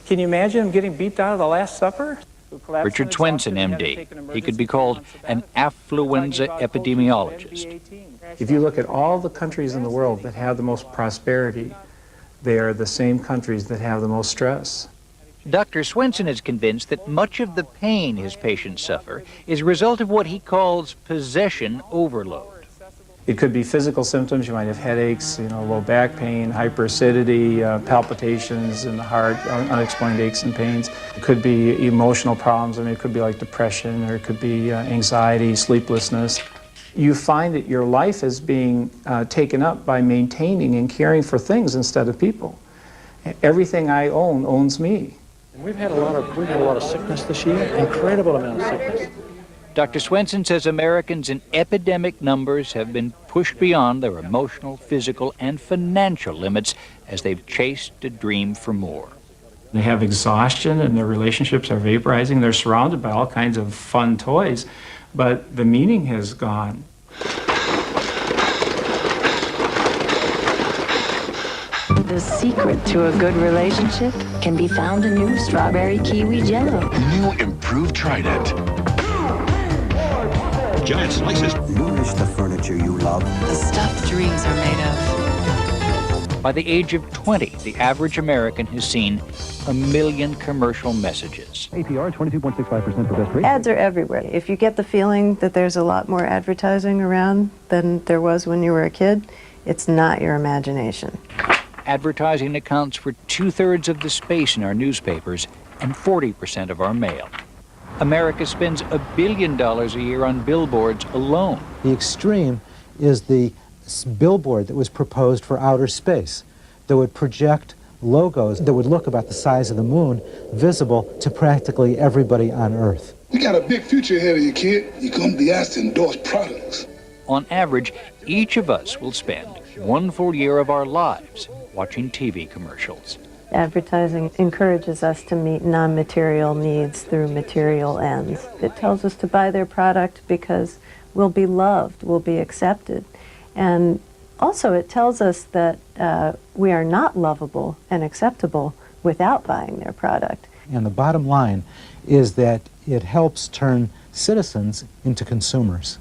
S10: Can you imagine him getting beeped out of the Last Supper?
S13: Richard Swenson, MD. He could be called an affluenza epidemiologist.
S10: If you look at all the countries in the world that have the most prosperity, they are the same countries that have the most stress.
S13: Dr. Swenson is convinced that much of the pain his patients suffer is a result of what he calls possession overload.
S10: It could be physical symptoms. You might have headaches, low back pain, hyperacidity, palpitations in the heart, unexplained aches and pains. It could be emotional problems. I mean, it could be like depression, or it could be anxiety, sleeplessness. You find that your life is being taken up by maintaining and caring for things instead of people. Everything I own owns me.
S24: We've had a lot of sickness this year, incredible amount of sickness.
S13: Dr. Swenson says Americans in epidemic numbers have been pushed beyond their emotional, physical, and financial limits as they've chased a dream for more.
S10: They have exhaustion and their relationships are vaporizing. They're surrounded by all kinds of fun toys, but the meaning has gone.
S25: The secret to a good relationship can be found in new strawberry kiwi jello.
S26: New improved Trident. Giant slices.
S27: Nourish the furniture you love.
S25: The stuff dreams are made of.
S13: By the age of 20, the average American has seen 1 million commercial messages.
S28: APR 22.65% for best rate.
S16: Ads are everywhere. If you get the feeling that there's a lot more advertising around than there was when you were a kid, it's not your imagination.
S13: Advertising accounts for 2/3 of the space in our newspapers and 40% of our mail. America spends $1 billion a year on billboards alone.
S6: The extreme is the billboard that was proposed for outer space that would project logos that would look about the size of the moon, visible to practically everybody on Earth.
S29: You got a big future ahead of you, kid. You're going to be asked to endorse products.
S13: On average, each of us will spend 1 full year of our lives watching TV commercials.
S16: Advertising encourages us to meet non-material needs through material ends. It tells us to buy their product because we'll be loved, we'll be accepted. And also it tells us that we are not lovable and acceptable without buying their product.
S6: And the bottom line is that it helps turn citizens into consumers.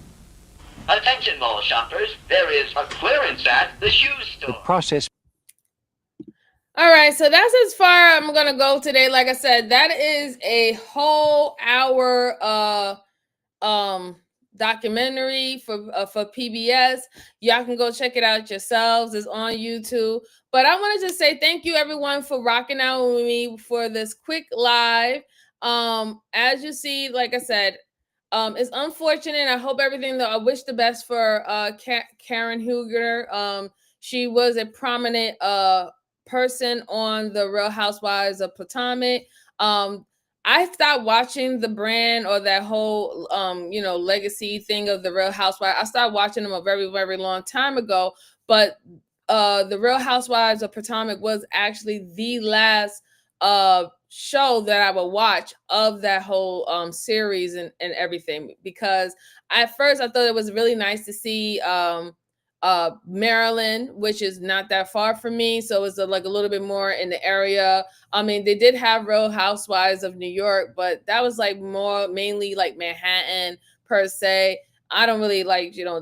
S5: Attention mall shoppers, there is a clearance at the shoe store.
S13: The process.
S1: All right, so that's as far I'm gonna go today. Like I said, that is a whole hour documentary for PBS. Y'all can go check it out yourselves. It's on YouTube. But I want to just say thank you everyone for rocking out with me for this quick live. As you see, like I said, it's unfortunate. I hope everything though. I wish the best for Karen Huger. She was a prominent person on the Real Housewives of Potomac. I stopped watching the brand or that whole legacy thing of the Real Housewives. I started watching them a very, very long time ago. But the Real Housewives of Potomac was actually the last show that I would watch of that whole series and everything. Because at first I thought it was really nice to see Maryland, which is not that far from me, so it's like a little bit more in the area. I mean, they did have Real Housewives of New York, but that was like mainly like Manhattan per se. I don't really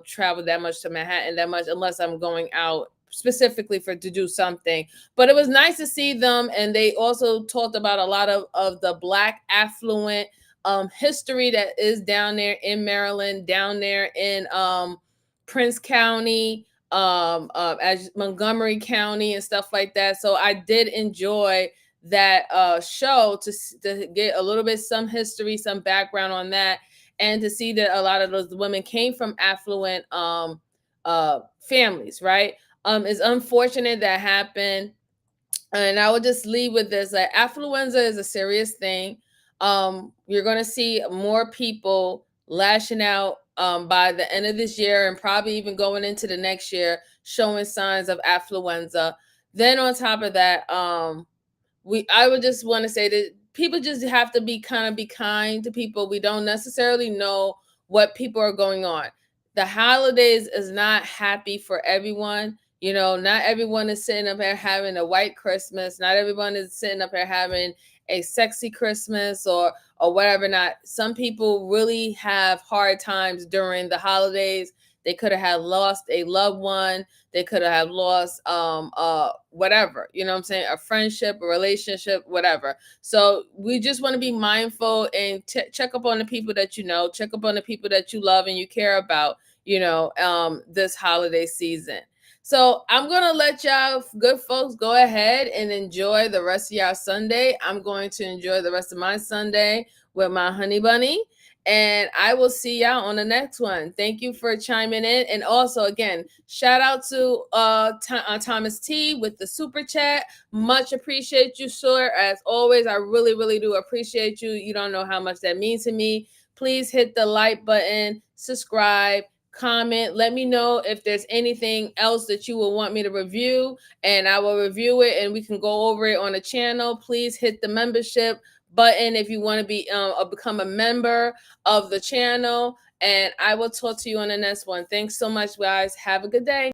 S1: travel that much to Manhattan that much unless I'm going out specifically to do something. But it was nice to see them, and they also talked about a lot of the Black affluent history that is down there in Maryland, down there in Prince County, as Montgomery County and stuff like that. So I did enjoy that show to get a little bit some history, some background on that, and to see that a lot of those women came from affluent families, right? It's unfortunate that happened. And I will just leave with this: that affluenza is a serious thing. You're going to see more people lashing out by the end of this year and probably even going into the next year, showing signs of affluenza. Then on top of that, I would just want to say that people just have to be kind to people. We don't necessarily know what people are going on. The holidays is not happy for everyone. Not everyone is sitting up here having a white Christmas. Not everyone is sitting up here having a sexy Christmas or whatever. Not some people really have hard times during the holidays. They could have lost a loved one. They could have lost whatever, what I'm saying, a friendship, a relationship, whatever. So we just want to be mindful and check up on the people that you know, check up on the people that you love and you care about, this holiday season. So I'm going to let y'all good folks go ahead and enjoy the rest of y'all Sunday. I'm going to enjoy the rest of my Sunday with my honey bunny. And I will see y'all on the next one. Thank you for chiming in. And also, again, shout out to Thomas T with the super chat. Much appreciate you, sir. As always, I really, really do appreciate you. You don't know how much that means to me. Please hit the like button, subscribe, comment. Let me know if there's anything else that you will want me to review, and I will review it and we can go over it on the channel. Please hit the membership button if you want to be become a member of the channel, and I will talk to you on the next one. Thanks so much, guys. Have a good day.